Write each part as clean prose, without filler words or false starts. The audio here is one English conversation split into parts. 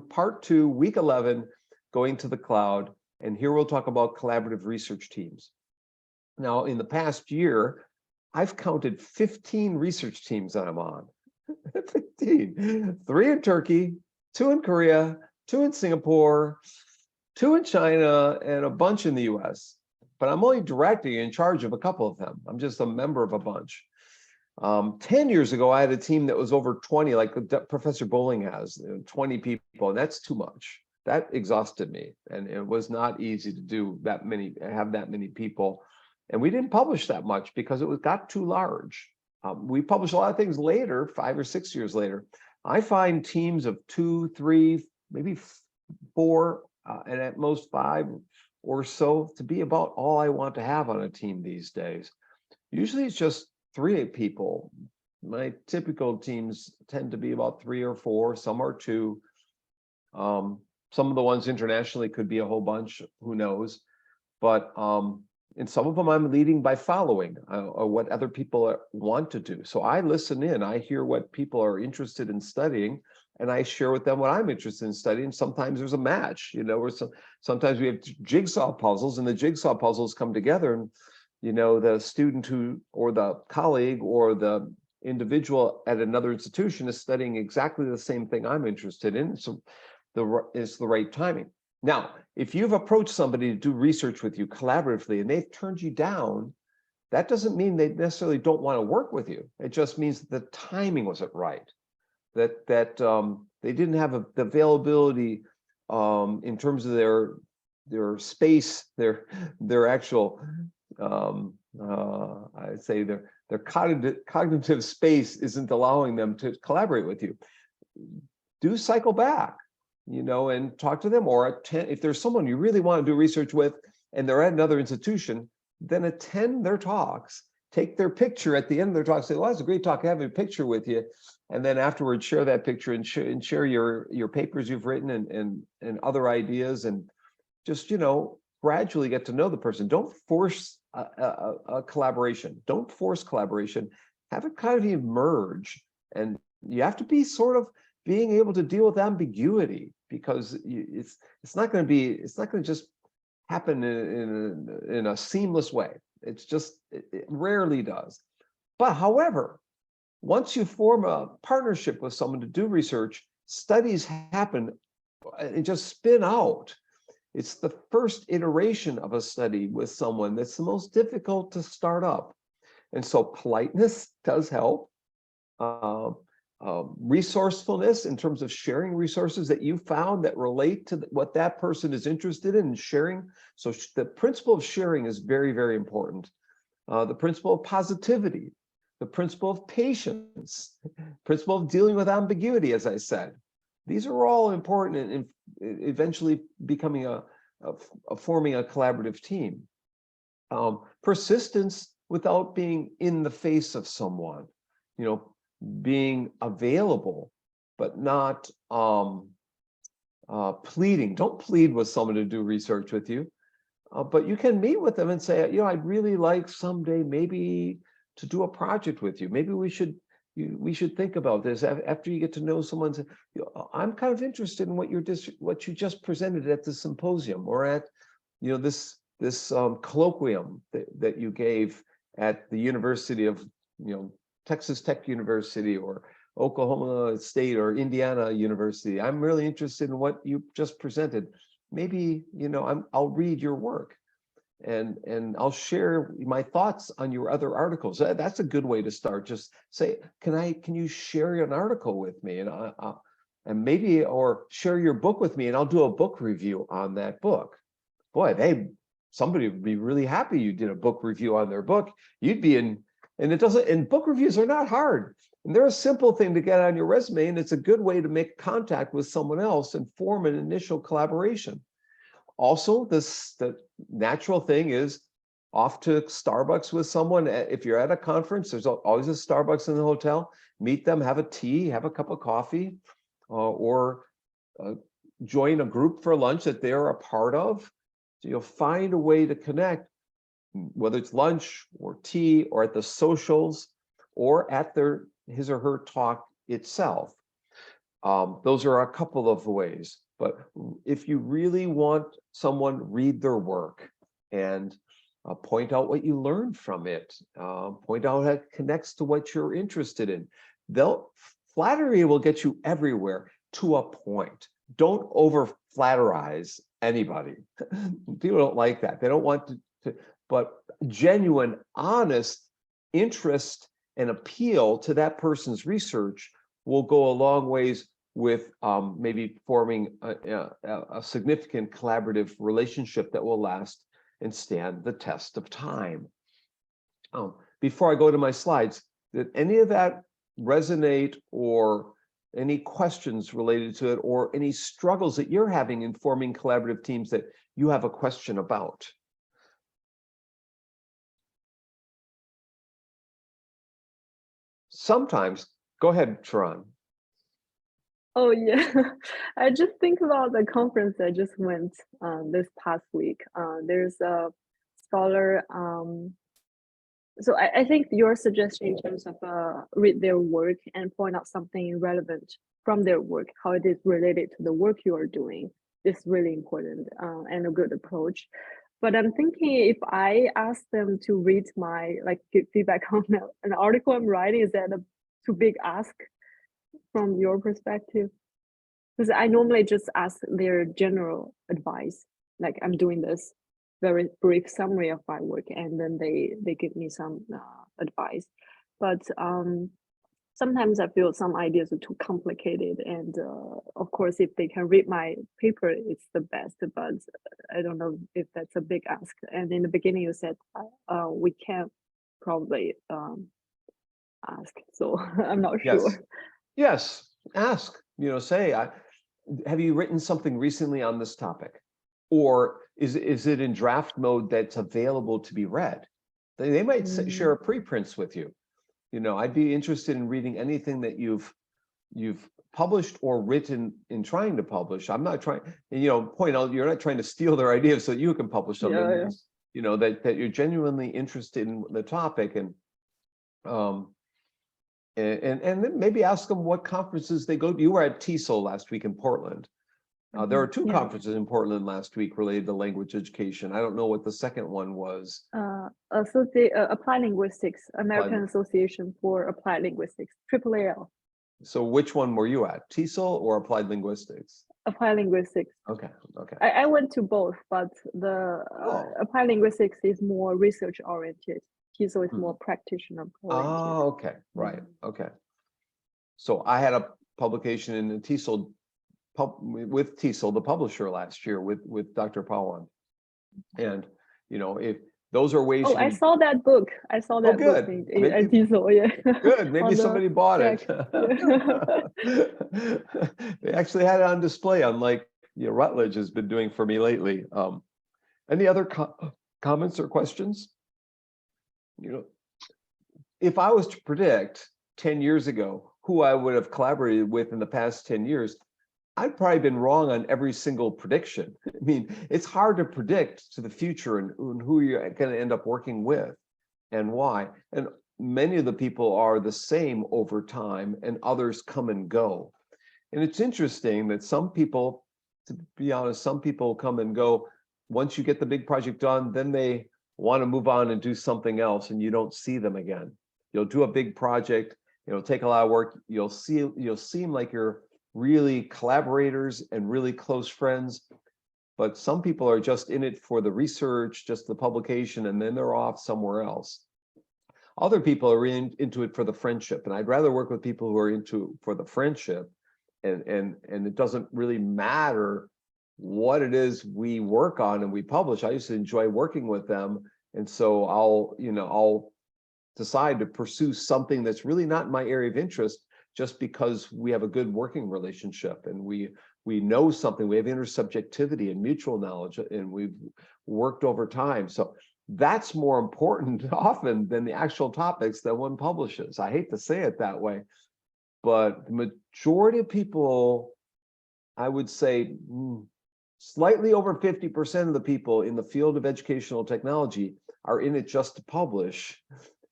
part two, week 11, going to the cloud. And here we'll talk about collaborative research teams. Now, in the past year, I've counted 15 research teams that I'm on. 15. 3 in Turkey, 2 in Korea, 2 in Singapore, 2 in China, and a bunch in the US. But I'm only directly in charge of a couple of them. I'm just a member of a bunch. 10 years ago, I had a team that was over 20, like Professor Bowling has, 20 people, and that's too much. That exhausted me, and it was not easy to do that many, have that many people. And we didn't publish that much because it got too large. We published a lot of things later, 5 or 6 years later. I find teams of 2, 3, maybe 4, and at most 5 or so to be about all I want to have on a team these days. Usually it's just 3 people. My typical teams tend to be about 3 or 4, some are 2. Some of the ones internationally could be a whole bunch, who knows. But and some of them I'm leading by following or what other people want to do. So I listen in, I hear what people are interested in studying, and I share with them what I'm interested in studying. Sometimes there's a match, you know, or sometimes we have jigsaw puzzles, and the jigsaw puzzles come together, and you know, the student who, or the colleague, or the individual at another institution is studying exactly the same thing I'm interested in. So it's the right timing. Now, if you've approached somebody to do research with you collaboratively and they've turned you down, that doesn't mean they necessarily don't want to work with you. It just means that the timing wasn't right, that they didn't have the availability in terms of their space, their actual I'd say their cognitive space isn't allowing them to collaborate with you. Do cycle back, you know, and talk to them, or attend. If there's someone you really want to do research with and they're at another institution, then attend their talks, take their picture at the end of their talk, say, well, it's a great talk, having a picture with you. And then afterwards, share that picture and share your papers you've written and other ideas, and just, you know, gradually get to know the person. Don't force a collaboration. Don't force collaboration. Have it kind of emerge, and you have to be sort of being able to deal with ambiguity, because it's not going to just happen in a seamless way. It's just, it rarely does. But however, once you form a partnership with someone to do research, studies happen and just spin out. It's the first iteration of a study with someone that's the most difficult to start up. And so politeness does help. Resourcefulness in terms of sharing resources that you found that relate to what that person is interested in, and sharing. So the principle of sharing is very, very important. The principle of positivity, the principle of patience, principle of dealing with ambiguity, as I said. These are all important in eventually becoming forming a collaborative team. Persistence without being in the face of someone, you know, being available, but not pleading. Don't plead with someone to do research with you, but you can meet with them and say, you know, I'd really like someday maybe to do a project with you. Maybe we should think about this after you get to know someone. Say, I'm kind of interested in what you just presented at the symposium, or at, you know, this colloquium that you gave at the University of, you know, Texas Tech University, or Oklahoma State, or Indiana University. I'm really interested in what you just presented. Maybe, you know, I'll read your work, and I'll share my thoughts on your other articles. That's a good way to start. Just say, can you share an article with me, and maybe, or share your book with me, and I'll do a book review on that book. Boy, somebody would be really happy you did a book review on their book. You'd be in. And book reviews are not hard. And they're a simple thing to get on your resume, and it's a good way to make contact with someone else and form an initial collaboration. Also, the natural thing is off to Starbucks with someone. If you're at a conference, there's always a Starbucks in the hotel. Meet them, have a tea, have a cup of coffee, or join a group for lunch that they're a part of. So you'll find a way to connect, whether it's lunch or tea, or at the socials, or at his or her talk itself. Those are a couple of ways. But if you really want someone, read their work and point out what you learned from it. Point out how it connects to what you're interested in. Flattery will get you everywhere to a point. Don't over flatterize anybody. People don't like that. They don't want to, but genuine, honest interest and appeal to that person's research will go a long ways with maybe forming a significant collaborative relationship that will last and stand the test of time. Before I go to my slides, did any of that resonate, or any questions related to it, or any struggles that you're having in forming collaborative teams that you have a question about? Sometimes. Go ahead, Sharon. Oh yeah, I just think about the conference I just went this past week. There's a scholar. So I think your suggestion in terms of read their work and point out something relevant from their work, how it is related to the work you are doing, is really important and a good approach. But I'm thinking, if I ask them to read my, like, give feedback on an article I'm writing, is that a too big ask from your perspective? Because I normally just ask their general advice, like, I'm doing this very brief summary of my work, and then they give me some advice. But sometimes I feel some ideas are too complicated, and of course, if they can read my paper, it's the best. But I don't know if that's a big ask. And in the beginning, you said we can't probably ask, so I'm not sure. Yes, ask. Say, have you written something recently on this topic? Or is it in draft mode that's available to be read? They might share preprints with you. I'd be interested in reading anything that you've published or written in trying to publish. I'm not trying, point out, you're not trying to steal their ideas so you can publish them. Yeah. That you're genuinely interested in the topic, and then maybe ask them what conferences they go to. You were at TESOL last week in Portland. There are two conferences in Portland last week related to language education. I don't know what the second one was. Applied Linguistics, American Association for Applied Linguistics, AAAL. So which one were you at, TESOL or Applied Linguistics? Applied Linguistics. Okay. I went to both, but the Applied Linguistics is more research oriented. TESOL is more practitioner oriented. Oh, okay, right, okay. So I had a publication in the TESOL, with TESOL, the publisher, last year with Dr. Pawan. And, if those are ways. Oh, I saw that book. I saw that book at TESOL, yeah. Good, maybe somebody bought it. They actually had it on display, unlike Rutledge has been doing for me lately. Any other comments or questions? If I was to predict 10 years ago who I would have collaborated with in the past 10 years, I've probably been wrong on every single prediction. I mean, it's hard to predict to the future and who you're going to end up working with and why. And many of the people are the same over time, and others come and go. And it's interesting that some people, to be honest, some people come and go. Once you get the big project done, then they want to move on and do something else, and you don't see them again. You'll do a big project, it'll take a lot of work. You'll seem like you're really collaborators and really close friends, but some people are just in it for the research, just the publication, and then they're off somewhere else. Other people are into it for the friendship, and I'd rather work with people who are into for the friendship, and it doesn't really matter what it is we work on and we publish. I used to enjoy working with them, and so I'll decide to pursue something that's really not in my area of interest, just because we have a good working relationship and we know something, we have intersubjectivity and mutual knowledge, and we've worked over time. So that's more important often than the actual topics that one publishes. I hate to say it that way, but the majority of people, I would say slightly over 50% of the people in the field of educational technology are in it just to publish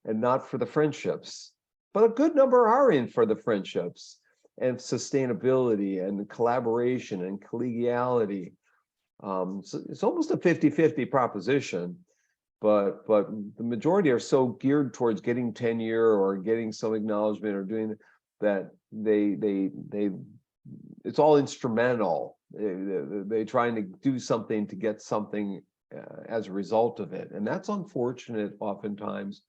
and not for the friendships. But a good number are in for the friendships. and sustainability and collaboration and collegiality. So it's almost a 50-50 proposition, but the majority are so geared towards getting tenure or getting some acknowledgement or doing that it's all instrumental. They're trying to do something to get something as a result of it. And that's unfortunate oftentimes,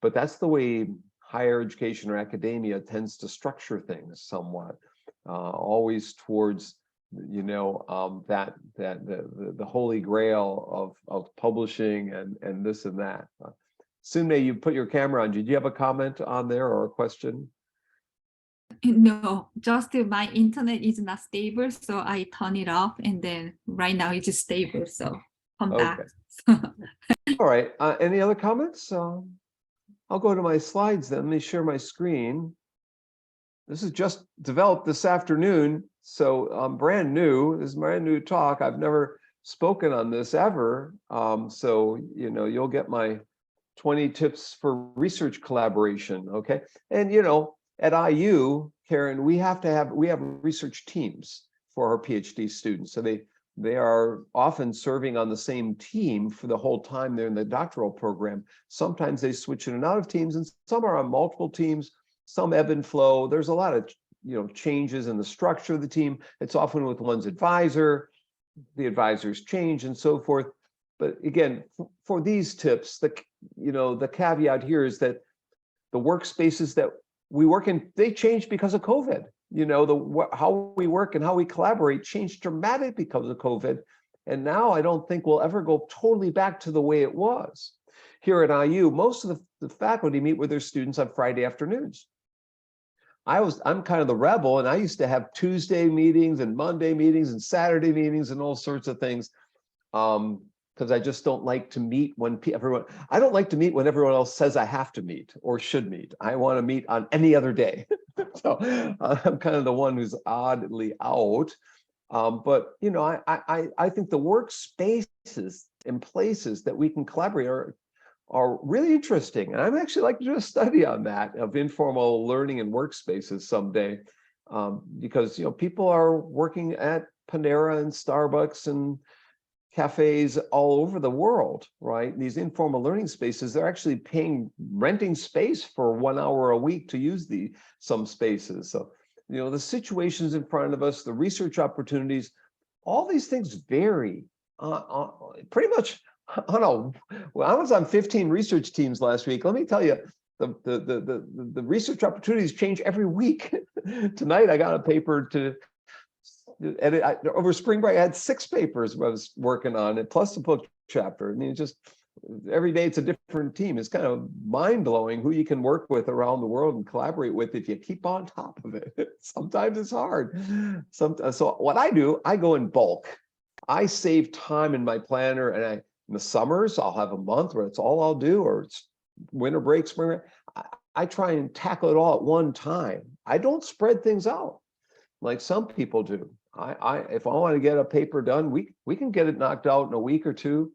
but that's the way higher education or academia tends to structure things somewhat, always towards, you know, that the holy grail of publishing and this and that. Sunmei, you put your camera on. Did you have a comment on there or a question? No, just my internet is not stable, so I turn it off, and then right now it's stable, so come back. All right. Any other comments? I'll go to my slides then. Let me share my screen. This is just developed this afternoon, so I'm brand new. This is my brand new talk. I've never spoken on this ever. So, you know, you'll get my 20 tips for research collaboration, okay? And, you know, at IU, Karen, we have research teams for our PhD students. So they are often serving on the same team for the whole time they're in the doctoral program. Sometimes they switch in and out of teams, and some are on multiple teams, some ebb and flow. There's a lot of, you know, changes in the structure of the team. It's often with one's advisor, the advisors change and so forth. But again, for these tips, the caveat here is that the workspaces that we work in, they changed because of COVID. You know, how we work and how we collaborate changed dramatically because of COVID. And now I don't think we'll ever go totally back to the way it was. Here at IU, most of the faculty meet with their students on Friday afternoons. I'm kind of the rebel, and I used to have Tuesday meetings and Monday meetings and Saturday meetings and all sorts of things. Because I just don't like to meet when I don't like to meet when everyone else says I have to meet or should meet. I want to meet on any other day. So I'm kind of the one who's oddly out. But you know, I think the workspaces and places that we can collaborate are really interesting. And I'm actually like to do a study on that, of informal learning and workspaces someday. Because you know, people are working at Panera and Starbucks and cafes all over the world, right? These informal learning spaces, they're actually renting space for 1 hour a week to use some spaces. So, you know, the situations in front of us, the research opportunities, all these things vary pretty much. Well, I was on 15 research teams last week. Let me tell you, the research opportunities change every week. Tonight, I got a paper to edit. Over spring break, I had 6 papers I was working on, and plus the book chapter. I mean, just every day it's a different team. It's kind of mind-blowing who you can work with around the world and collaborate with if you keep on top of it. Sometimes it's hard. So what I do, I go in bulk. I save time in my planner, and in the summers, I'll have a month where it's all I'll do, or it's winter break, spring break. I try and tackle it all at one time. I don't spread things out like some people do. If I want to get a paper done, we can get it knocked out in a week or two.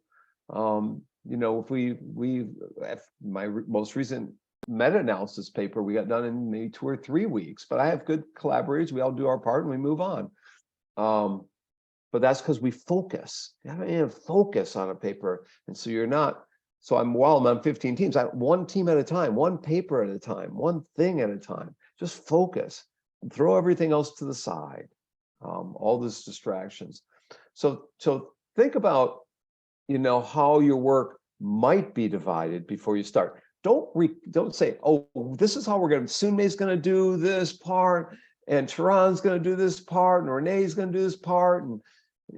You know, if my most recent meta-analysis paper, we got done in maybe 2 or 3 weeks, but I have good collaborators. We all do our part and we move on. But that's because we focus. You have to focus on a paper. And so you're not, so I'm on 15 teams, one team at a time, one paper at a time, one thing at a time. Just focus. Throw everything else to the side, all these distractions. So think about, you know, how your work might be divided before you start. Don't say, oh, this is how we're going to, Sunmei's going to do this part, and Charan's going to do this part, and Renee's going to do this part, and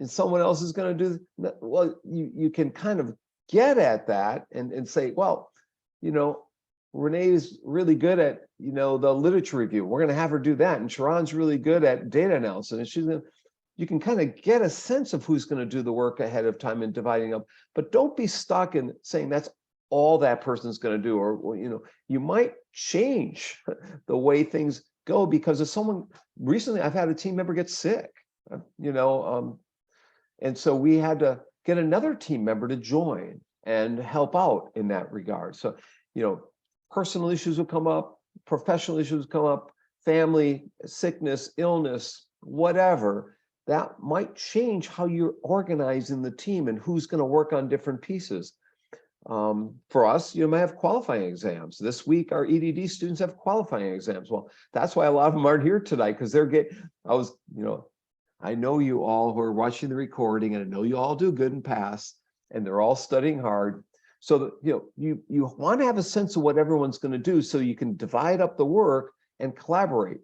someone else is going to do. Well, you can kind of get at that and say, well, you know, Renee is really good at, you know, the literature review. We're going to have her do that. And Sharon's really good at data analysis. And you can kind of get a sense of who's going to do the work ahead of time and dividing up. But don't be stuck in saying that's all that person's going to do. Or, you know, you might change the way things go because of someone. Recently, I've had a team member get sick, you know, and so we had to get another team member to join and help out in that regard. So, you know, personal issues will come up, professional issues come up, family, sickness, illness, whatever, that might change how you're organizing the team and who's going to work on different pieces. For us, you might have qualifying exams. This week, our EDD students have qualifying exams. Well, that's why a lot of them aren't here tonight, because I know you all who are watching the recording, and I know you all do good and pass, and they're all studying hard. So that, you want to have a sense of what everyone's going to do so you can divide up the work and collaborate.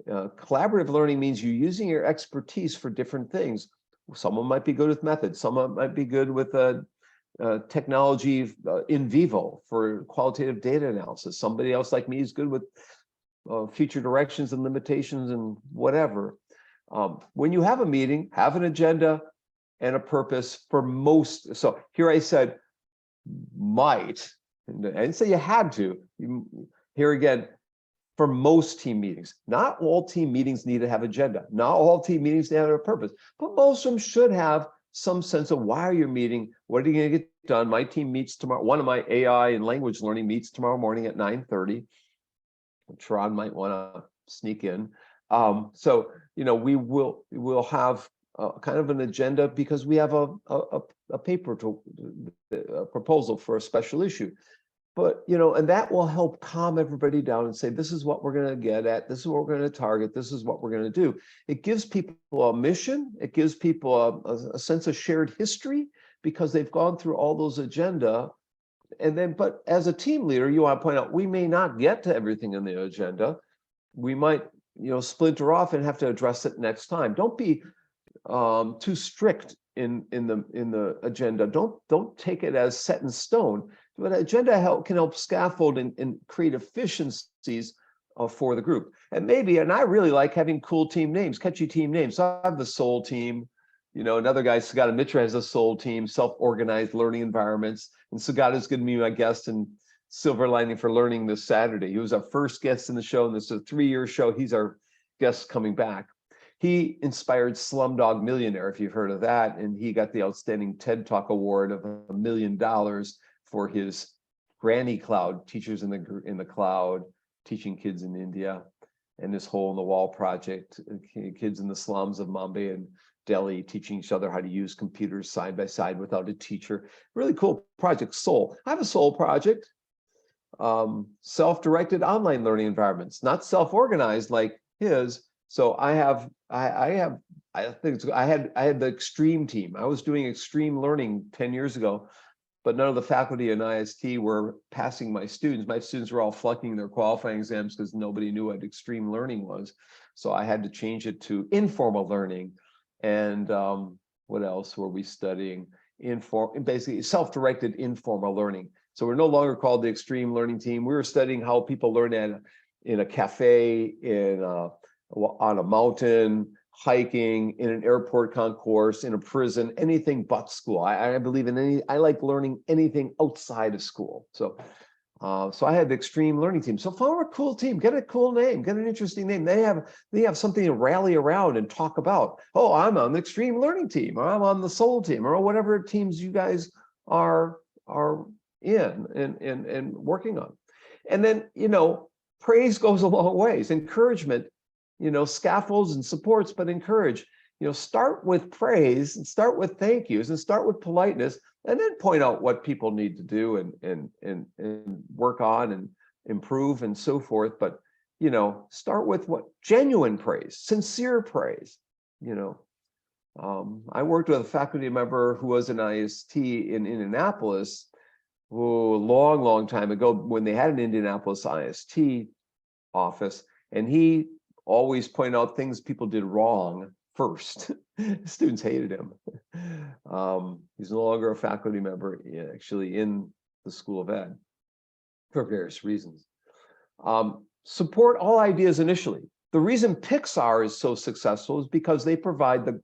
Collaborative learning means you're using your expertise for different things. Someone might be good with methods. Someone might be good with technology in vivo for qualitative data analysis. Somebody else like me is good with future directions and limitations and whatever. When you have a meeting, have an agenda and a purpose for most. So here I said might, and I didn't say you had to. Here again, for most team meetings. Not all team meetings need to have agenda. Not all team meetings need to have a purpose, but most of them should have some sense of why are you meeting? What are you going to get done? My team meets tomorrow. One of my AI and language learning meets tomorrow morning at 9:30. Sharon might want to sneak in. So we'll have kind of an agenda because we have a paper a proposal for a special issue. But, and that will help calm everybody down and say, this is what we're going to get at. This is what we're going to target. This is what we're going to do. It gives people a mission. It gives people a sense of shared history because they've gone through all those agenda. And then, but as a team leader, you want to point out, we may not get to everything in the agenda. We might, splinter off and have to address it next time. Don't be too strict in the agenda. Don't take it as set in stone. But agenda can help scaffold and create efficiencies for the group. And I really like having cool team names, catchy team names. So I have the SOUL team. Another guy, Sagata Mitra, has a SOUL team, self-organized learning environments. And Sagata's going to be my guest in Silver Lining for Learning this Saturday. He was our first guest in the show, and this is a 3-year show. He's our guest coming back. He inspired Slumdog Millionaire, if you've heard of that, and he got the Outstanding TED Talk Award of $1 million for his Granny Cloud, Teachers in the Cloud, teaching kids in India, and his Hole in the Wall project, kids in the slums of Mumbai and Delhi teaching each other how to use computers side by side without a teacher. Really cool project, SOUL. I have a SOUL project, self-directed online learning environments, not self-organized like his. So I had the extreme team. I was doing extreme learning 10 years ago, but none of the faculty in IST were passing my students. My students were all flunking their qualifying exams because nobody knew what extreme learning was. So I had to change it to informal learning. And what else were we studying? Basically self-directed informal learning. So we're no longer called the extreme learning team. We were studying how people learn in a cafe, on a mountain, hiking, in an airport concourse, in a prison, anything but school. I believe in I like learning anything outside of school. So I had the extreme learning team. So form a cool team, get a cool name, get an interesting name. They have something to rally around and talk about. Oh, I'm on the extreme learning team, or I'm on the SOUL team, or whatever teams you guys are in and working on. And then, praise goes a long ways. Encouragement, scaffolds and supports, but encourage. Start with praise and start with thank yous and start with politeness, and then point out what people need to do and work on and improve and so forth. But start with what genuine praise, sincere praise. I worked with a faculty member who was an IST in Indianapolis, who a long time ago, when they had an Indianapolis IST office, and he always pointed out things people did wrong first. Students hated him. He's no longer a faculty member, actually, in the School of Ed for various reasons. Support all ideas initially. The reason Pixar is so successful is because they provide the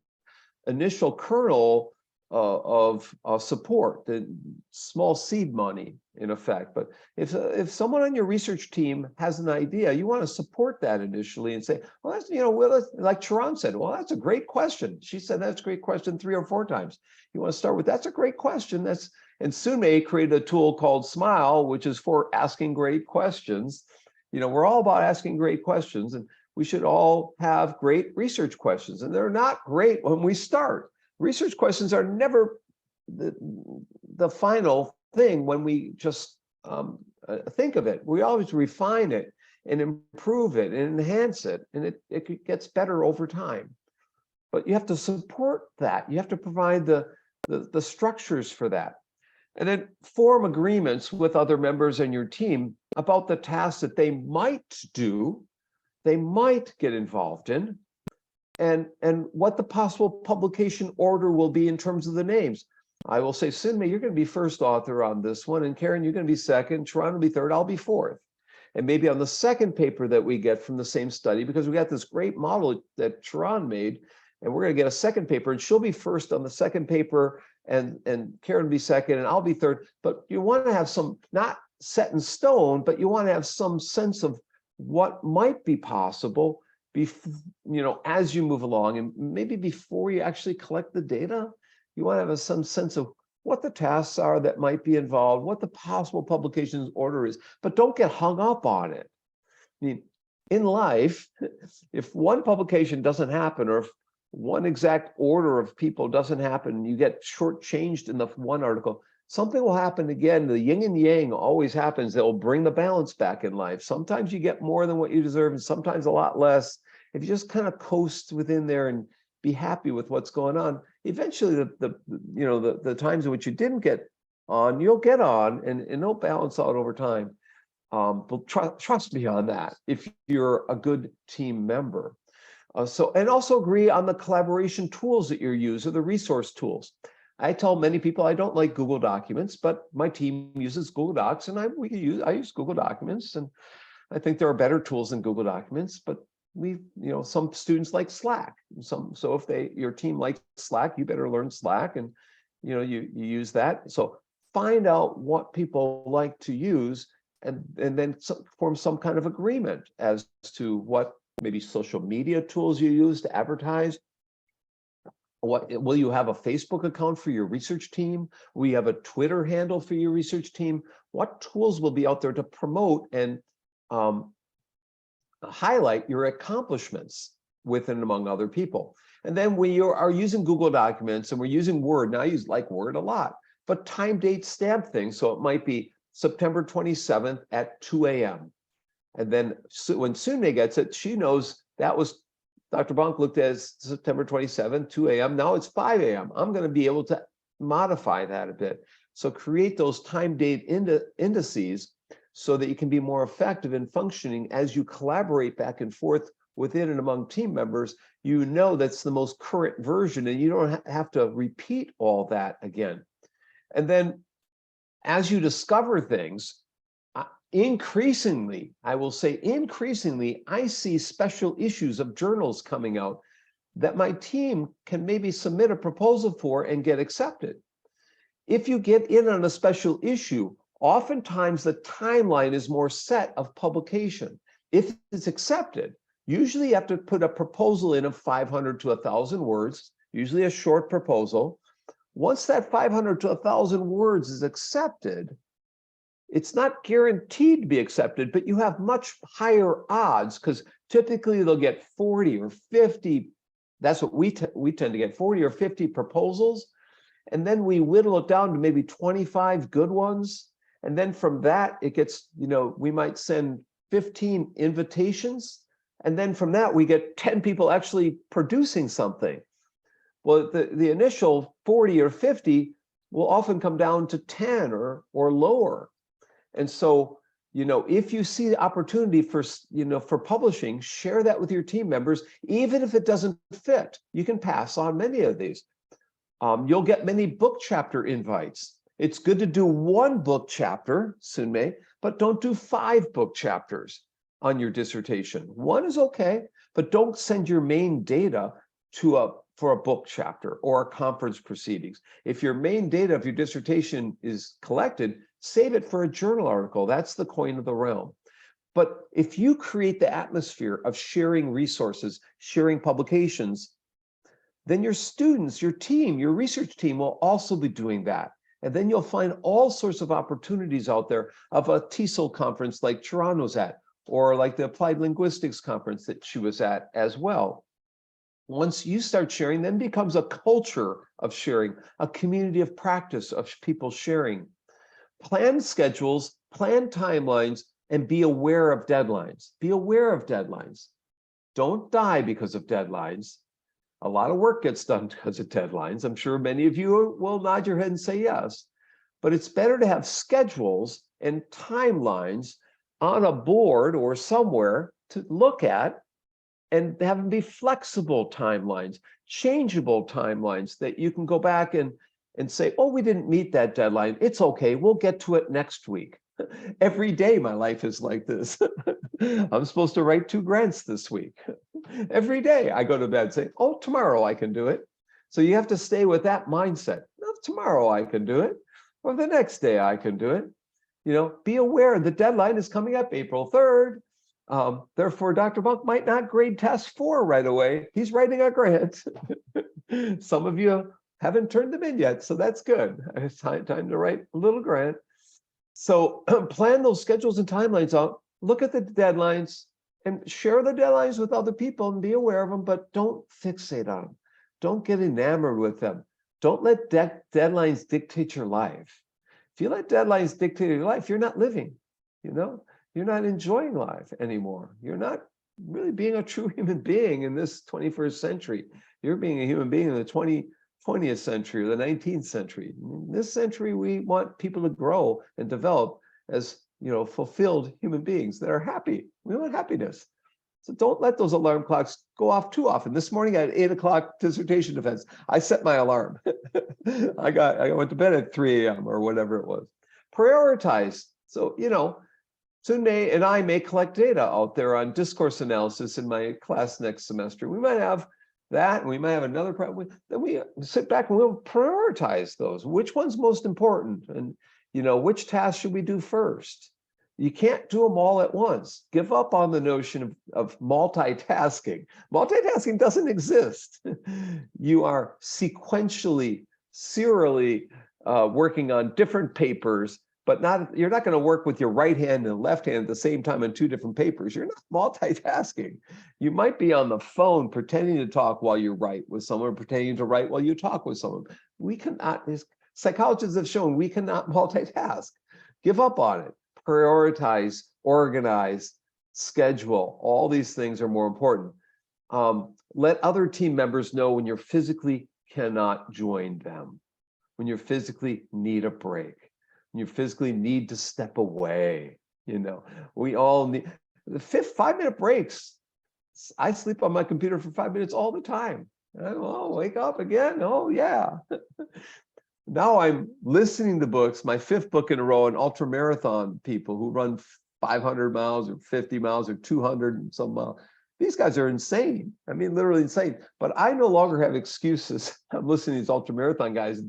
initial kernel of support, the small seed money, in effect. But if someone on your research team has an idea, you want to support that initially and say, well, that's, like Sharon said, well, that's a great question. She said that's a great question 3 or 4 times. You want to start with, that's a great question. And Sume created a tool called Smile, which is for asking great questions. we're all about asking great questions, and we should all have great research questions. And they're not great when we start. Research questions are never the final thing when we just think of it. We always refine it and improve it and enhance it, and it gets better over time. But you have to support that. You have to provide the structures for that. And then form agreements with other members in your team about the tasks that they might do, they might get involved in, and what the possible publication order will be in terms of the names. I will say, Sinmei, you're going to be first author on this one, and Karen, you're going to be second, Sharon will be third, I'll be fourth. And maybe on the second paper that we get from the same study, because we got this great model that Sharon made, and we're going to get a second paper, and she'll be first on the second paper, and Karen will be second, and I'll be third. But you want to have some, not set in stone, but you want to have some sense of what might be possible, as you move along, and maybe before you actually collect the data, you want to have some sense of what the tasks are that might be involved, what the possible publications order is, but don't get hung up on it. I mean, in life, if one publication doesn't happen, or if one exact order of people doesn't happen, you get shortchanged in the one article, something will happen again. The yin and yang always happens. They'll bring the balance back in life. Sometimes you get more than what you deserve, and sometimes a lot less. If you just kind of coast within there and be happy with what's going on, eventually the times in which you didn't get on, you'll get on, and it'll balance out over time. But trust me on that if you're a good team member. And also agree on the collaboration tools that you use, or the resource tools. I tell many people I don't like Google Documents, but my team uses Google Docs, and I use Google Documents, and I think there are better tools than Google Documents. But some students like Slack. So if your team likes Slack, you better learn Slack, and you use that. So find out what people like to use, and then form some kind of agreement as to what maybe social media tools you use to advertise. Will you have a Facebook account for your research team? Will you have a Twitter handle for your research team? What tools will be out there to promote and highlight your accomplishments with and among other people? And then we are using Google Documents, and we're using Word. Now I like Word a lot, but time, date, stamp things. So it might be September 27th at 2 a.m. And then when Sunmei gets it, she knows that was Dr. Bonk looked at as September 27th, 2 a.m. Now it's 5 a.m. I'm going to be able to modify that a bit. So create those time date indices so that you can be more effective in functioning as you collaborate back and forth within and among team members. You know that's the most current version, and you don't have to repeat all that again. And then as you discover things, increasingly, I will say increasingly, I see special issues of journals coming out that my team can maybe submit a proposal for and get accepted. If you get in on a special issue, oftentimes the timeline is more set of publication. If it's accepted, usually you have to put a proposal in of 500 to 1,000 words, usually a short proposal. Once that 500 to 1,000 words is accepted, it's not guaranteed to be accepted, but you have much higher odds, because typically they'll get 40 or 50. That's what we tend to get, 40 or 50 proposals. And then we whittle it down to maybe 25 good ones. And then from that, it gets, we might send 15 invitations. And then from that, we get 10 people actually producing something. Well, the initial 40 or 50 will often come down to 10 or lower. And so, if you see the opportunity for publishing, share that with your team members. Even if it doesn't fit, you can pass on many of these. You'll get many book chapter invites. It's good to do one book chapter, Sunmei, but don't do 5 book chapters on your dissertation. One is okay, but don't send your main data for a book chapter or conference proceedings. If your main data of your dissertation is collected, save it for a journal article. That's the coin of the realm. But if you create the atmosphere of sharing resources, sharing publications, then your students, your team, your research team will also be doing that. And then you'll find all sorts of opportunities out there of a TESOL conference like Chiron was at, or like the Applied Linguistics Conference that she was at as well. Once you start sharing, then becomes a culture of sharing, a community of practice of people sharing. Plan schedules, plan timelines, and be aware of deadlines. Be aware of deadlines. Don't die because of deadlines. A lot of work gets done because of deadlines. I'm sure many of you will nod your head and say yes, but it's better to have schedules and timelines on a board or somewhere to look at, and have them be flexible timelines, changeable timelines that you can go back and say, oh, we didn't meet that deadline. It's okay, we'll get to it next week. Every day my life is like this. I'm supposed to write 2 grants this week. Every day I go to bed saying, oh, tomorrow I can do it. So you have to stay with that mindset. Oh, tomorrow I can do it, or the next day I can do it. You know, be aware the deadline is coming up April 3rd. Therefore, Dr. Bonk might not grade task 4 right away. He's writing a grant. Some of you haven't turned them in yet, so that's good. It's time to write a little grant. So plan those schedules and timelines out. Look at the deadlines and share the deadlines with other people and be aware of them, but don't fixate on them. Don't get enamored with them. Don't let deadlines dictate your life. If you let deadlines dictate your life, you're not living, you know? You're not enjoying life anymore. You're not really being a true human being in this 21st century. You're being a human being in the 20th century or the 19th century. In this century, we want people to grow and develop as, you know, fulfilled human beings that are happy. We want happiness. So don't let those alarm clocks go off too often. This morning at 8 o'clock dissertation defense, I set my alarm. I went to bed at 3 a.m. or whatever it was. Prioritize. So, you know, Sunde and I may collect data out there on discourse analysis in my class next semester. We might have that, and we might have another problem. Then we sit back and we'll prioritize those. Which one's most important? And, you know, which task should we do first? You can't do them all at once. Give up on the notion of multitasking. Multitasking doesn't exist. You are sequentially, serially working on different papers, but you're not going to work with your right hand and left hand at the same time on 2 different papers. You're not multitasking. You might be on the phone pretending to talk while you write with someone, pretending to write while you talk with someone. We cannot, psychologists have shown we cannot multitask. Give up on it. Prioritize, organize, schedule. All these things are more important. Let other team members know when you physically cannot join them, when you physically need a break. You physically need to step away. You know, we all need the 5-minute breaks. I sleep on my computer for 5 minutes all the time. Oh, wake up again. Oh, yeah. Now I'm listening to books, my 5th book in a row, on ultra marathon people who run 500 miles or 50 miles or 200 and some miles. These guys are insane. I mean, literally insane. But I no longer have excuses. I'm listening to these ultra marathon guys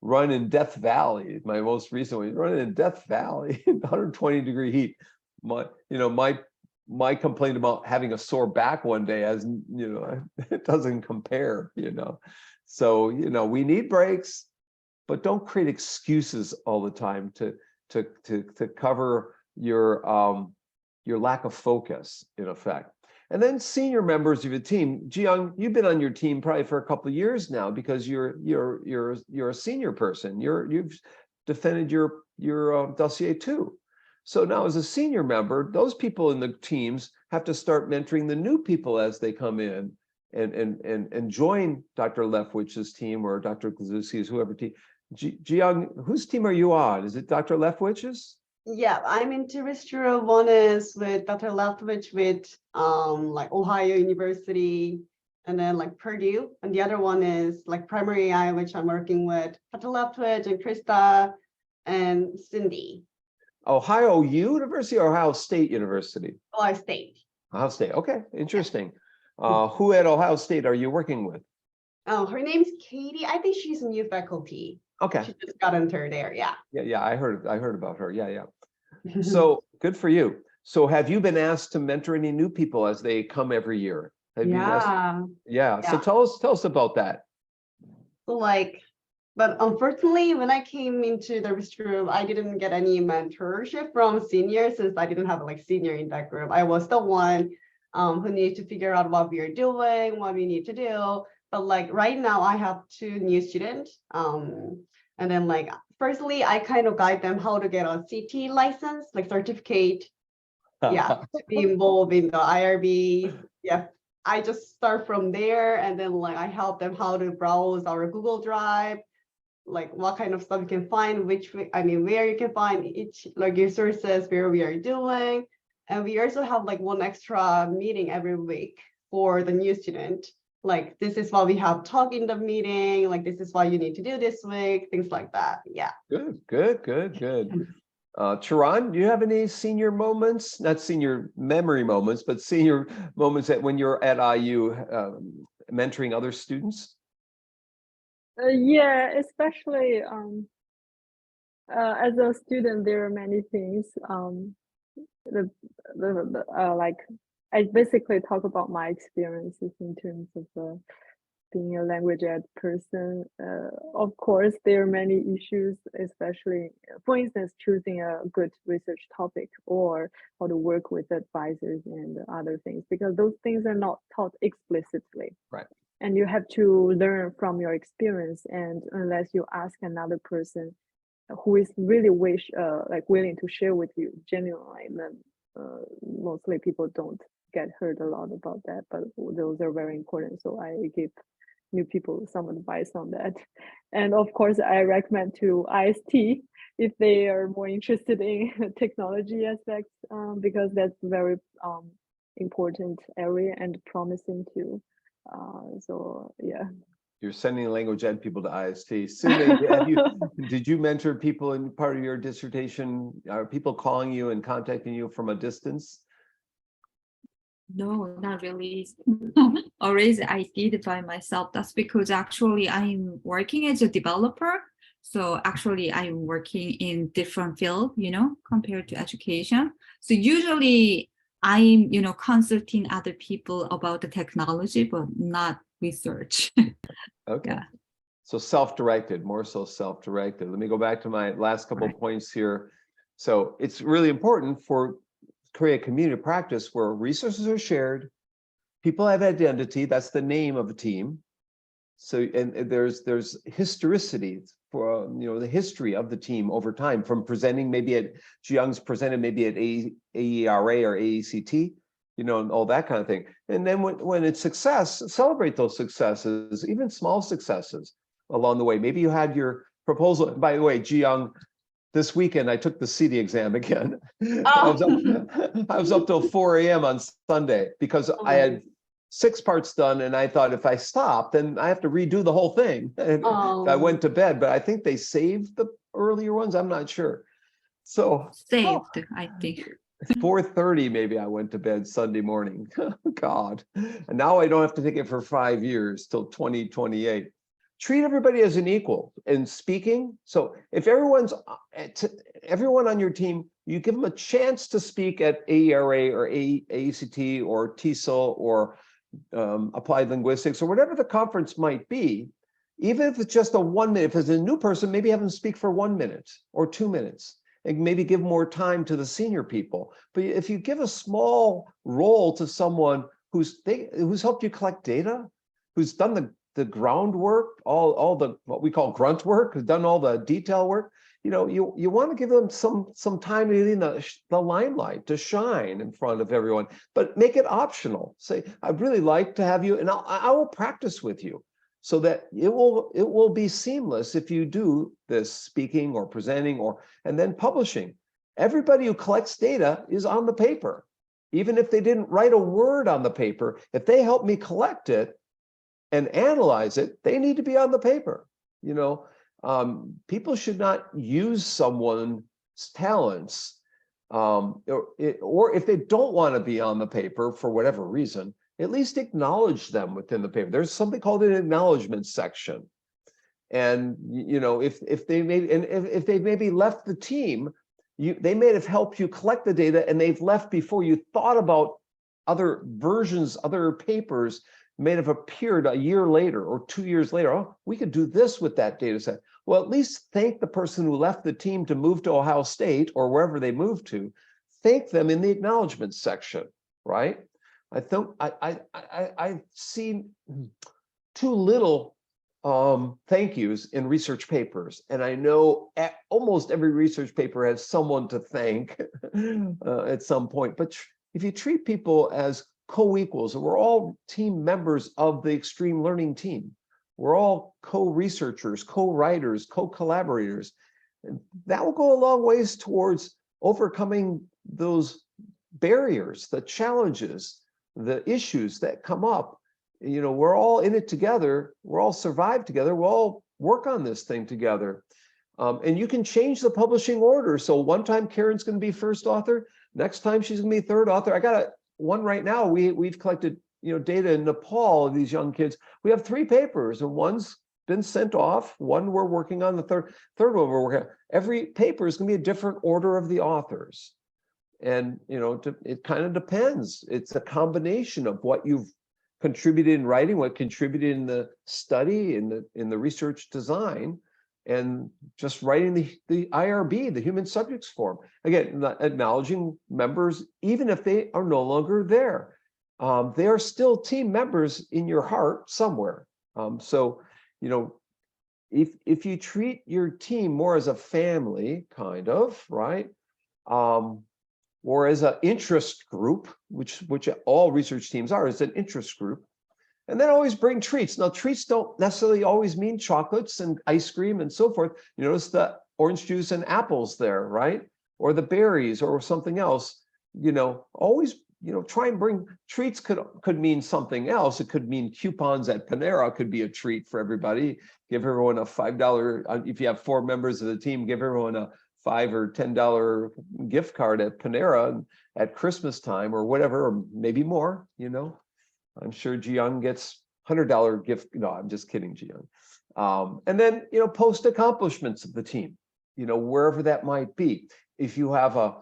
run in Death Valley. My most recent one, running in Death Valley, 120-degree heat. My complaint about having a sore back one day, as you know, it doesn't compare. You know, so you know we need breaks, but don't create excuses all the time to cover your lack of focus, in effect. And then senior members of your team. Jiyoung, you've been on your team probably for a couple of years now because you're a senior person. You've defended your dossier too. So now as a senior member, those people in the teams have to start mentoring the new people as they come in and join Dr. Lefwich's team or Dr. Glazewski's, whoever team. Jiyoung, whose team are you on? Is it Dr. Lefwich's? Yeah, I'm in terrestrial. One is with Dr. Lethwich with like Ohio University and then like Purdue. And the other one is like primary AI, which I'm working with Dr. Lethwich and Krista and Cindy. Ohio University or Ohio State University? Ohio State. Ohio State. Okay, interesting. Who at Ohio State are you working with? Oh, her name's Katie. I think she's a new faculty. Okay. She just got into her there. Yeah. Yeah. I heard about her. Yeah. So good for you. So have you been asked to mentor any new people as they come every year? Have you been asked? Yeah. So tell us about that. So like But unfortunately, when I came into the research group, I didn't get any mentorship from seniors since I didn't have like senior in that group. I was the one who needed to figure out what we are doing, what we need to do. But like right now, I have 2 new students. And then like, firstly, I kind of guide them how to get a CT license, like certificate. Yeah, to be involved in the IRB. Yeah, I just start from there, and then like I help them how to browse our Google Drive, like what kind of stuff you can find, where you can find each like resources, where we are doing. And we also have like 1 extra meeting every week for the new student. Like, this is what we have talk in the meeting, like this is what you need to do this week, things like that. Yeah. Good. Charan, do you have any senior moments, not senior memory moments, but senior moments that when you're at IU mentoring other students? Yeah, especially as a student, there are many things. Like I basically talk about my experiences in terms of being a language ed person. Of course, there are many issues, especially, for instance, choosing a good research topic or how to work with advisors and other things, because those things are not taught explicitly. Right. And you have to learn from your experience. And unless you ask another person who is really willing to share with you genuinely, then mostly people don't get heard a lot about that. But those are very important. So I give new people some advice on that. And of course, I recommend to IST if they are more interested in technology aspects, because that's very important area and promising too. So yeah. You're sending language ed people to IST. Sune, did you mentor people in part of your dissertation? Are people calling you and contacting you from a distance? No, not really. Always I did by myself. That's because actually I'm working as a developer. So actually I'm working in different field, compared to education. So usually I'm, consulting other people about the technology, but not research. Okay. Yeah. So self-directed, more so self-directed. Let me go back to my last couple of points here. So it's really important for create a community of practice where resources are shared, people have identity, that's the name of a team. So, and there's historicity for, the history of the team over time, from presenting maybe at, Jiyoung's presented maybe at AERA or AECT, and all that kind of thing. And then when it's success, celebrate those successes, even small successes along the way. Maybe you had your proposal, by the way, Jiyoung, this weekend, I took the CETA exam again. I was up till 4 a.m. on Sunday because I had 6 parts done, and I thought if I stop, then I have to redo the whole thing. And I went to bed, but I think they saved the earlier ones. I'm not sure. So saved, I think. 4:30 maybe I went to bed Sunday morning. God. And now I don't have to take it for 5 years till 2028. Treat everybody as an equal in speaking. So if everyone on your team, you give them a chance to speak at AERA or AECT or TESOL or Applied Linguistics or whatever the conference might be, even if it's just a 1 minute, if it's a new person, maybe have them speak for 1 minute or 2 minutes and maybe give more time to the senior people. But if you give a small role to someone who's helped you collect data, who's done the groundwork, all the what we call grunt work, has done all the detail work, you want to give them some time in the limelight to shine in front of everyone, but make it optional. Say, I'd really like to have you, and I will practice with you so that it will be seamless if you do this speaking or presenting and then publishing. Everybody who collects data is on the paper. Even if they didn't write a word on the paper, if they help me collect it and analyze it, they need to be on the paper. People should not use someone's talents, or if they don't want to be on the paper for whatever reason, at least acknowledge them within the paper. There's something called an acknowledgement section. And if they maybe left the team, they may have helped you collect the data and they've left before you thought about other versions, other papers. may have appeared a year later or 2 years later. Oh, we could do this with that data set. Well, at least thank the person who left the team to move to Ohio State or wherever they moved to. Thank them in the acknowledgments section, right? I think I've seen too little thank yous in research papers, and I know almost every research paper has someone to thank at some point. But if you treat people as co-equals, and we're all team members of the extreme learning team, we're all co-researchers, co-writers, co-collaborators, and that will go a long ways towards overcoming those barriers, the challenges, the issues that come up. You know, we're all in it together. We're all survive together. We'll all work on this thing together. And you can change the publishing order. So one time Karen's going to be first author. Next time she's going to be third author. I got one right now. We've collected, you know, data in Nepal of these young kids. We have 3 papers, and one's been sent off. One we're working on. The third one we're working on. Every paper is going to be a different order of the authors. And, you know, it kind of depends. It's a combination of what you've contributed in writing, what contributed in the study, in the research design, and just writing the IRB, the human subjects form. Again, not acknowledging members, even if they are no longer there. They are still team members in your heart somewhere. So, you know, if you treat your team more as a family, kind of, right? Or as an interest group, which all research teams are, is an interest group. And then always bring treats. Now, treats don't necessarily always mean chocolates and ice cream and so forth. You notice the orange juice and apples there, right? Or the berries or something else. You know, always, you know, try and bring treats. Could mean something else. It could mean coupons at Panera could be a treat for everybody. Give everyone a $5, if you have 4 members of the team, give everyone a $5 or $10 gift card at Panera at Christmas time or whatever, or maybe more, you know. I'm sure Jiyoung gets $100 gift. No, I'm just kidding, Jiyoung. And then, you know, post accomplishments of the team, you know, wherever that might be. If you have a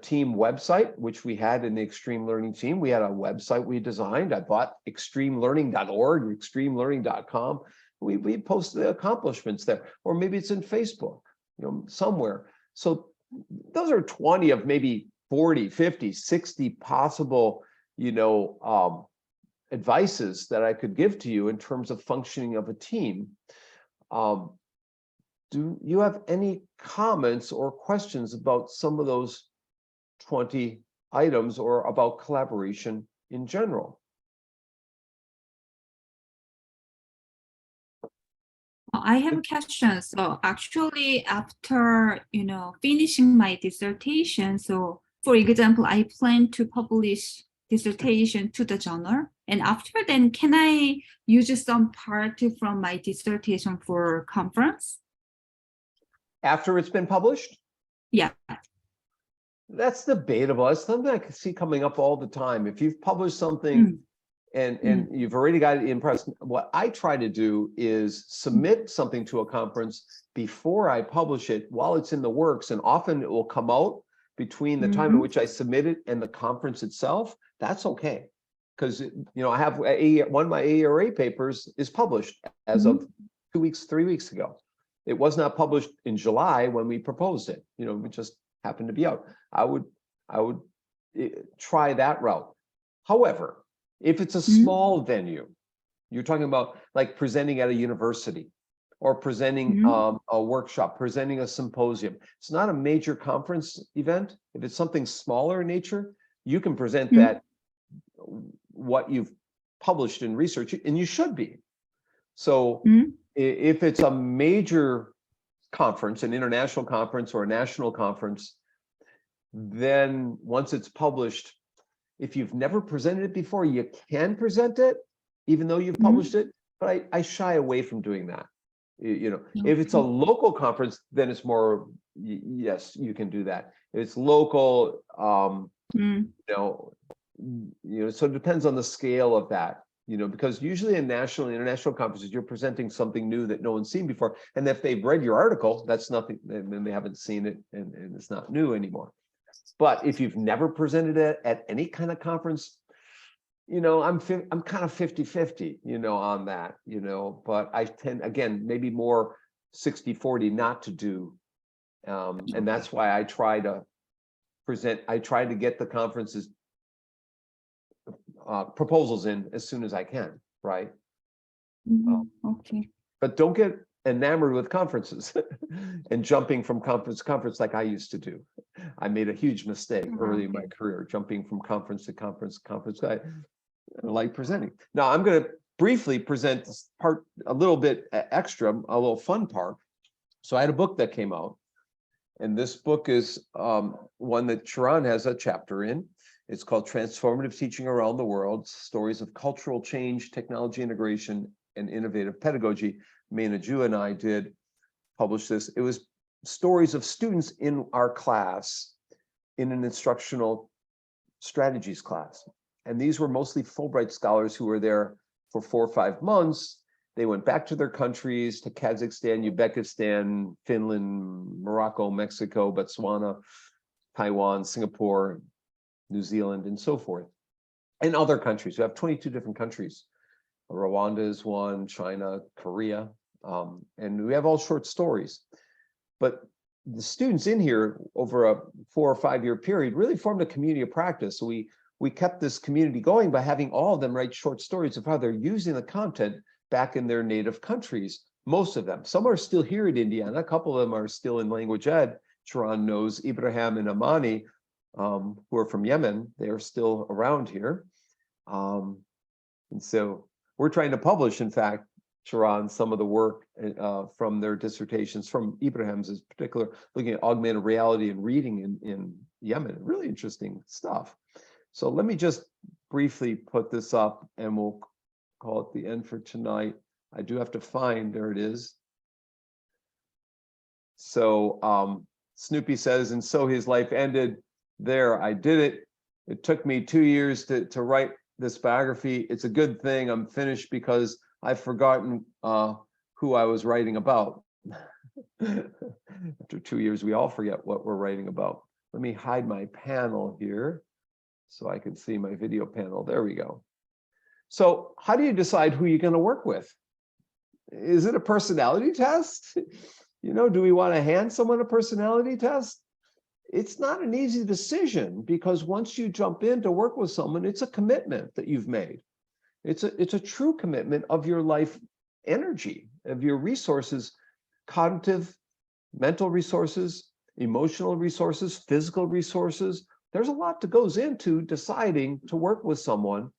team website, which we had in the Extreme Learning team, we had a website we designed. I bought extremelearning.org, extremelearning.com. We posted the accomplishments there, or maybe it's in Facebook, you know, somewhere. So those are 20 of maybe 40, 50, 60 possible, you know, advices that I could give to you in terms of functioning of a team. Do you have any comments or questions about some of those 20 items or about collaboration in general? I have a question. So actually, after, you know, finishing my dissertation, so for example, I plan to publish dissertation to the journal, and after then, can I use some part from my dissertation for conference? After it's been published? Yeah. That's debatable. It's something I can see coming up all the time. If you've published something and you've already got it in press, what I try to do is submit something to a conference before I publish it while it's in the works, and often it will come out between the time at which I submit it and the conference itself. That's okay, because, you know, I have one of my AERA papers is published as of 2 weeks, 3 weeks ago. It was not published in July when we proposed it. You know, it just happened to be out. I would try that route. However, if it's a small venue, you're talking about like presenting at a university or presenting a workshop, presenting a symposium. It's not a major conference event. If it's something smaller in nature, you can present that, what you've published in research, and you should be. So if it's a major conference, an international conference or a national conference, then once it's published, if you've never presented it before, you can present it, even though you've published it. But I shy away from doing that. You know, if it's a local conference, then it's more, yes, you can do that. If it's local, you know, so it depends on the scale of that. You know, because usually in national and international conferences, you're presenting something new that no one's seen before. And if they've read your article, that's nothing, and then they haven't seen it, and it's not new anymore. But if you've never presented it at any kind of conference, I'm kind of 50-50, on that, but I tend, again, maybe more 60-40 not to do. And that's why I try to get the conferences proposals in as soon as I can, right? Okay. But don't get enamored with conferences and jumping from conference to conference like I used to do. I made a huge mistake early in my career, jumping from conference to conference. I like presenting. Now I'm going to briefly present this part a little bit extra, a little fun part. So I had a book that came out, and this book is one that Sharon has a chapter in. It's called Transformative Teaching Around the World, Stories of Cultural Change, Technology Integration, and Innovative Pedagogy. Mena Ju and I did publish this. It was stories of students in our class in an instructional strategies class. And these were mostly Fulbright scholars who were there for 4 or 5 months. They went back to their countries, to Kazakhstan, Uzbekistan, Finland, Morocco, Mexico, Botswana, Taiwan, Singapore, New Zealand, and so forth. And other countries. We have 22 different countries. Rwanda is one, China, Korea, and we have all short stories. But the students in here over a 4 or 5 year period really formed a community of practice. So we kept this community going by having all of them write short stories of how they're using the content back in their native countries. Most of them. Some are still here in Indiana. A couple of them are still in language ed. Sharon knows Ibrahim and Amani, who are from Yemen. They are still around here. And so we're trying to publish, in fact, Sharon, some of the work from their dissertations, from Ibrahim's in particular, looking at augmented reality and reading in Yemen. Really interesting stuff. So let me just briefly put this up and we'll call it the end for tonight. I do have to find, there it is. So Snoopy says, and so his life ended there. I did it. It took me 2 years to write this biography. It's a good thing I'm finished because I've forgotten who I was writing about. After 2 years, we all forget what we're writing about. Let me hide my panel here so I can see my video panel. There we go. So how do you decide who you're going to work with? Is it a personality test? Do we want to hand someone a personality test? It's not an easy decision because once you jump in to work with someone, it's a commitment that you've made. It's a true commitment of your life energy, of your resources, cognitive, mental resources, emotional resources, physical resources. There's a lot that goes into deciding to work with someone.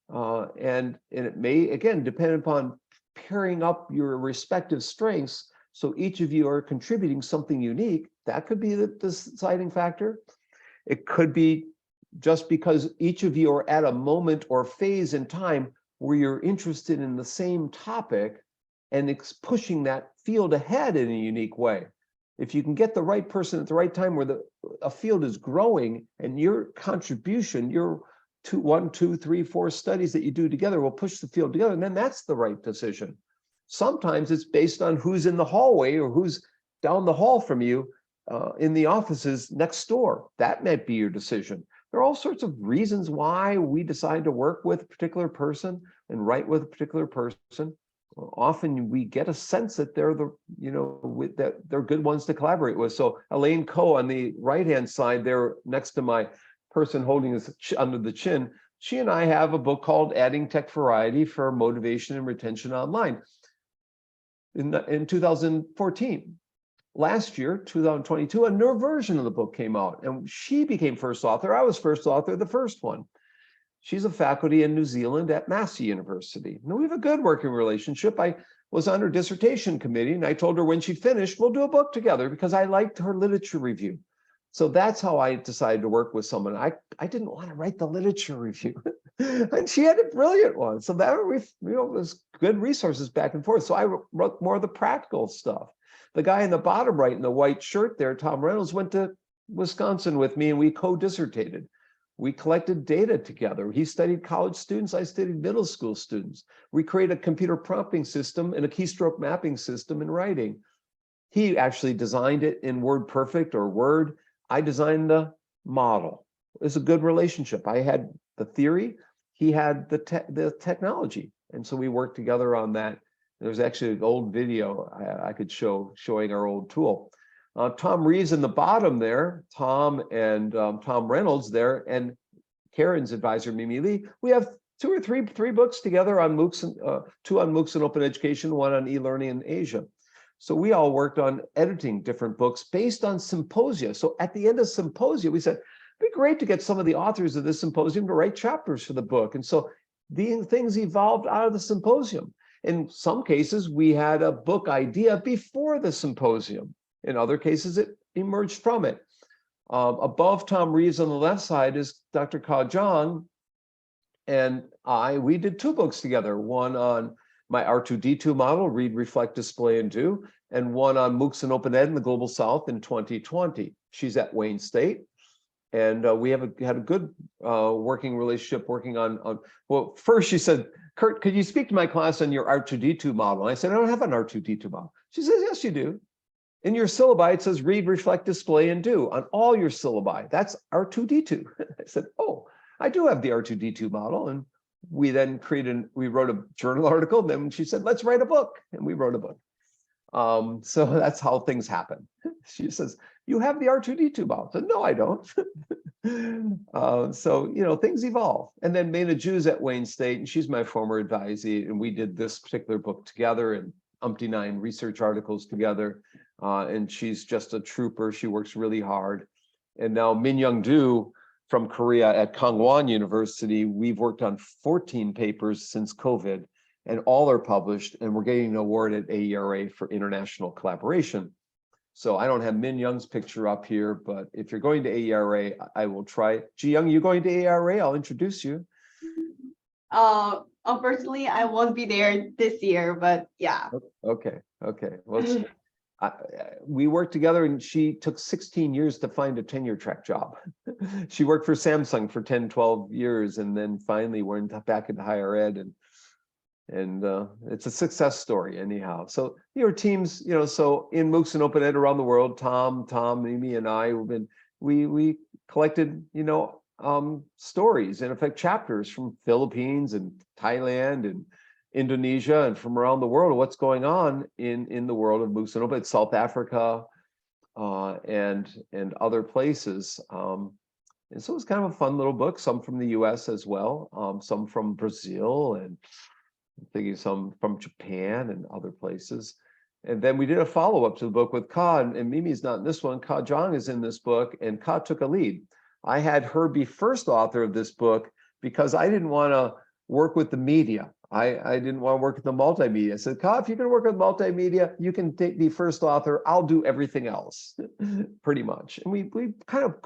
And it may, again, depend upon pairing up your respective strengths. So each of you are contributing something unique. That could be the deciding factor. It could be just because each of you are at a moment or phase in time where you're interested in the same topic and it's pushing that field ahead in a unique way. If you can get the right person at the right time where a field is growing and your contribution, your 1, 2, 3, 4 studies that you do together will push the field together, and then that's the right decision. Sometimes it's based on who's in the hallway or who's down the hall from you in the offices next door. That might be your decision. There are all sorts of reasons why we decide to work with a particular person and write with a particular person. Often we get a sense that they're that they're good ones to collaborate with. So Elaine Coe on the right-hand side there next to my person holding his under the chin, she and I have a book called Adding Tech Variety for Motivation and Retention Online in 2014. Last year, 2022, a new version of the book came out and she became first author. I was first author, the first one. She's a faculty in New Zealand at Massey University. Now we have a good working relationship. I was on her dissertation committee and I told her when she finished, we'll do a book together because I liked her literature review. So that's how I decided to work with someone. I didn't want to write the literature review and she had a brilliant one. So that was good resources back and forth. So I wrote more of the practical stuff. The guy in the bottom right in the white shirt there, Tom Reynolds, went to Wisconsin with me and we co-dissertated. We collected data together. He studied college students, I studied middle school students. We created a computer prompting system and a keystroke mapping system in writing. He actually designed it in WordPerfect or Word. I designed the model. It's a good relationship. I had the theory. he had the technology. And so we worked together on that. There's actually an old video I could show showing our old tool. Tom Rees in the bottom there, Tom and Tom Reynolds there, and Karen's advisor, Mimi Lee. We have two or three books together on MOOCs, and two on MOOCs and open education, one on e-learning in Asia. So we all worked on editing different books based on symposia. So at the end of symposia, we said, it'd be great to get some of the authors of this symposium to write chapters for the book. And so the things evolved out of the symposium. In some cases, we had a book idea before the symposium. In other cases, it emerged from it. Above Tom Reeves on the left side is Dr. Ka Zhang, and we did two books together, one on my R2D2 model, Read, Reflect, Display, and Do, and one on MOOCs and Open Ed in the Global South in 2020. She's at Wayne State. And we had a good working relationship working on, well, first she said, Curt, could you speak to my class on your R2D2 model? And I said, I don't have an R2D2 model. She says, yes, you do. In your syllabi, it says read, reflect, display, and do on all your syllabi. That's R2D2. I said, oh, I do have the R2D2 model. And we then we wrote a journal article. And then she said, let's write a book. And we wrote a book. So that's how things happen. She says, you have the R2D2 model. I said, no, I don't. So, you know, things evolve. And then Mena Ju's at Wayne State, and she's my former advisee. And we did this particular book together and umpty-9 research articles together. And she's just a trooper. She works really hard. And now Min Young Do from Korea at Kangwon University, we've worked on 14 papers since COVID, and all are published, and we're getting an award at AERA for international collaboration. So I don't have Min Young's picture up here, but if you're going to AERA, I will try. Ji Young, you going to AERA? I'll introduce you. Unfortunately, I won't be there this year, but yeah. Okay. Well, we worked together, and she took 16 years to find a tenure track job. She worked for Samsung for 10, 12 years, and then finally went back into higher ed, and it's a success story anyhow. So your teams, you know, so in MOOCs and Open Ed around the world, Tom, Mimi, and I have been, we collected, you know, stories, in effect, chapters from Philippines and Thailand and Indonesia and from around the world of what's going on in the world of MOOCs and Open Ed, South Africa, and other places. And so it's kind of a fun little book, some from the US as well, some from Brazil, and I'm thinking some from Japan and other places. And then we did a follow-up to the book with Ka, and Mimi's not in this one. Ka Zhang is in this book, and Ka took a lead. I had her be first author of this book because I didn't want to work with the media. I didn't want to work with the multimedia. I said, Ka, if you're going to work with multimedia, you can be first author. I'll do everything else, pretty much. And we kind of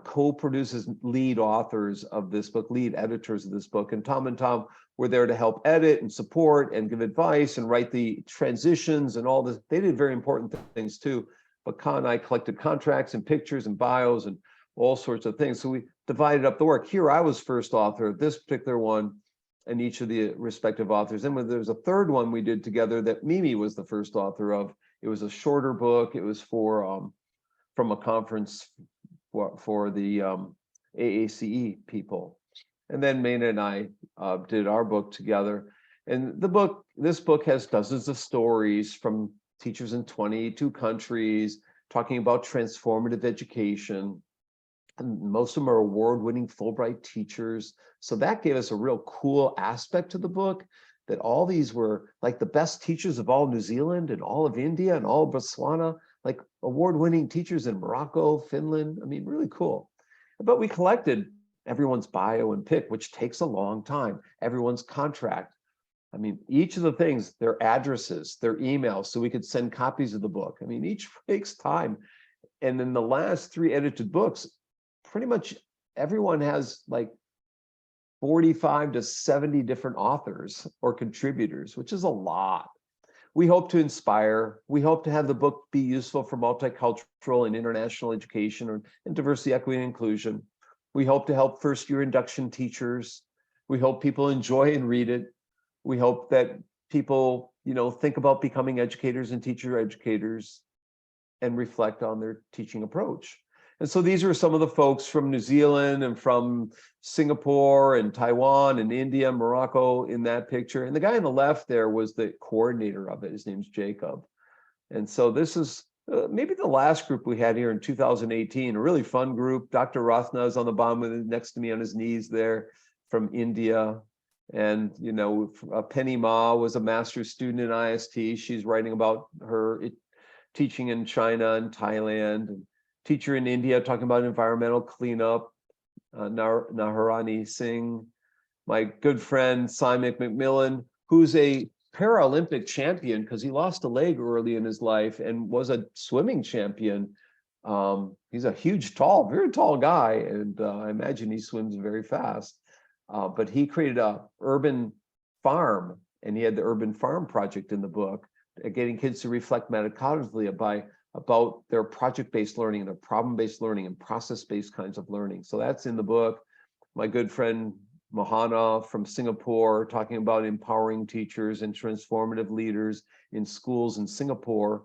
co-produce as lead authors of this book, lead editors of this book. And Tom were there to help edit and support and give advice and write the transitions and all this. They did very important things too. But Ka and I collected contracts and pictures and bios and all sorts of things. So we divided up the work. Here I was first author of this particular one, and each of the respective authors. Then there's a third one we did together that Mimi was the first author of. It was a shorter book. It was for from a conference for the AACE people. And then Mena and I did our book together. And this book has dozens of stories from teachers in 22 countries talking about transformative education. And most of them are award-winning Fulbright teachers. So that gave us a real cool aspect to the book, that all these were like the best teachers of all New Zealand and all of India and all of Botswana, like award-winning teachers in Morocco, Finland. I mean, really cool. But we collected everyone's bio and pick, which takes a long time, everyone's contract. I mean, each of the things, their addresses, their emails, so we could send copies of the book. I mean, each takes time. And in the last 3 edited books, pretty much everyone has like 45 to 70 different authors or contributors, which is a lot. We hope to inspire. We hope to have the book be useful for multicultural and international education and diversity, equity, and inclusion. We hope to help first-year induction teachers. We hope people enjoy and read it. We hope that people, you know, think about becoming educators and teacher educators and reflect on their teaching approach. And so these are some of the folks from New Zealand and from Singapore and Taiwan and India, Morocco in that picture. And the guy on the left there was the coordinator of it. His name's Jacob. And so this is maybe the last group we had here in 2018, a really fun group. Dr. Rathna is on the bottom next to me on his knees there from India. And, you know, Penny Ma was a master's student in IST. She's writing about her teaching in China and Thailand. And teacher in India talking about environmental cleanup, Naharani Singh. My good friend, Simon McMillan, who's a Paralympic champion because he lost a leg early in his life and was a swimming champion. He's a huge, very tall guy. And I imagine he swims very fast. But he created a urban farm, and he had the urban farm project in the book, getting kids to reflect metacognitively about their project-based learning and their problem-based learning and process-based kinds of learning. So that's in the book. My good friend Mohana from Singapore talking about empowering teachers and transformative leaders in schools in Singapore.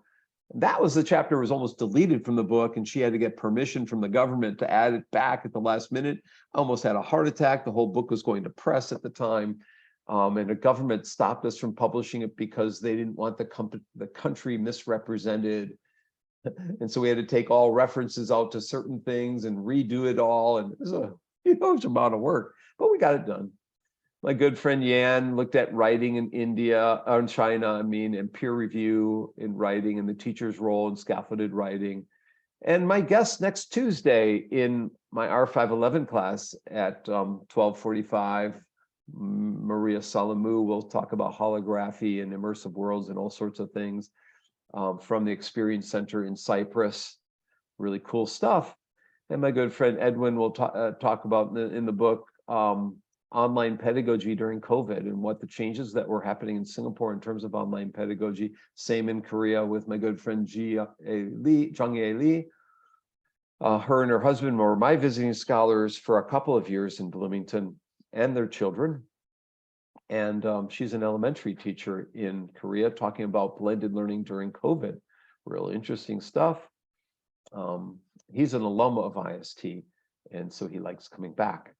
That was the chapter that was almost deleted from the book, and she had to get permission from the government to add it back at the last minute. I almost had a heart attack. The whole book was going to press at the time. And the government stopped us from publishing it because they didn't want the country misrepresented. And so we had to take all references out to certain things and redo it all. And it was a huge amount of work, but we got it done. My good friend Yan looked at writing in India, or in China, and peer review in writing and the teacher's role in scaffolded writing. And my guest next Tuesday in my R511 class at 12:45, Maria Salamu will talk about holography and immersive worlds and all sorts of things from the Experience Center in Cyprus. Really cool stuff. And my good friend Edwin will talk about in the book online pedagogy during COVID and what the changes that were happening in Singapore in terms of online pedagogy. Same in Korea with my good friend Jung-Ye Lee. Her and her husband were my visiting scholars for a couple of years in Bloomington, and their children. And she's an elementary teacher in Korea talking about blended learning during COVID. Real interesting stuff. He's an alum of IST, and so he likes coming back.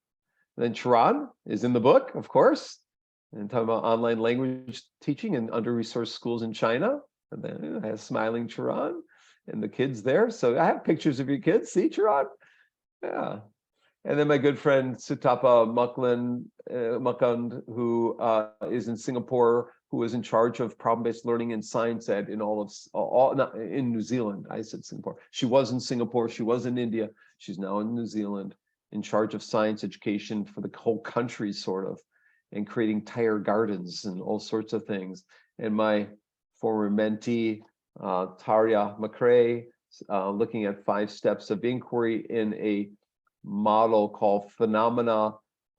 Then Charan is in the book, of course, and talking about online language teaching in under-resourced schools in China. And then I have smiling Charan and the kids there. So I have pictures of your kids. See, Charan? Yeah. And then my good friend Sutapa Mukund, who is in Singapore, who is in charge of problem-based learning and science ed in in New Zealand. I said Singapore. She was in Singapore. She was in India. She's now in New Zealand, in charge of science education for the whole country, sort of, and creating tire gardens and all sorts of things. And my former mentee, Tarya McRae, looking at 5 steps of inquiry in a model called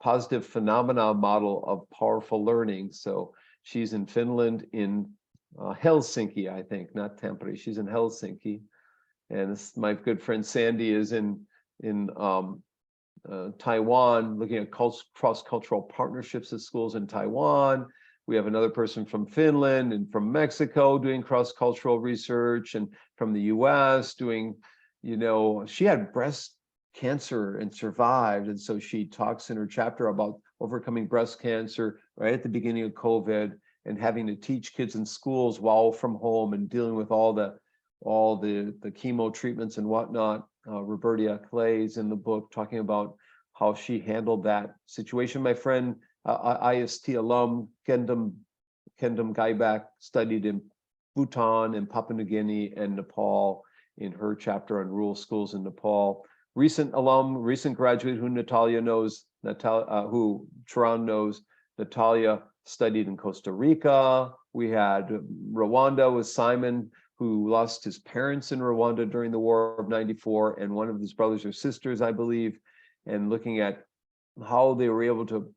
positive phenomena model of powerful learning. So she's in Finland, in Helsinki, I think, not Tampere. She's in Helsinki. And my good friend Sandy is in Taiwan, looking at cross-cultural partnerships at schools in Taiwan. We have another person from Finland and from Mexico doing cross-cultural research, and from the US doing, she had breast cancer and survived. And so she talks in her chapter about overcoming breast cancer right at the beginning of COVID and having to teach kids in schools while from home and dealing with all the chemo treatments and whatnot. Roberta Clay's in the book talking about how she handled that situation. My friend, IST alum, Kendam Gaibak, studied in Bhutan and Papua New Guinea and Nepal in her chapter on rural schools in Nepal. Recent alum, recent graduate who Natalia knows, who Charan knows, Natalia studied in Costa Rica. We had Rwanda with Simon, who lost his parents in Rwanda during the War of '94, and one of his brothers or sisters, I believe, and looking at how they were able to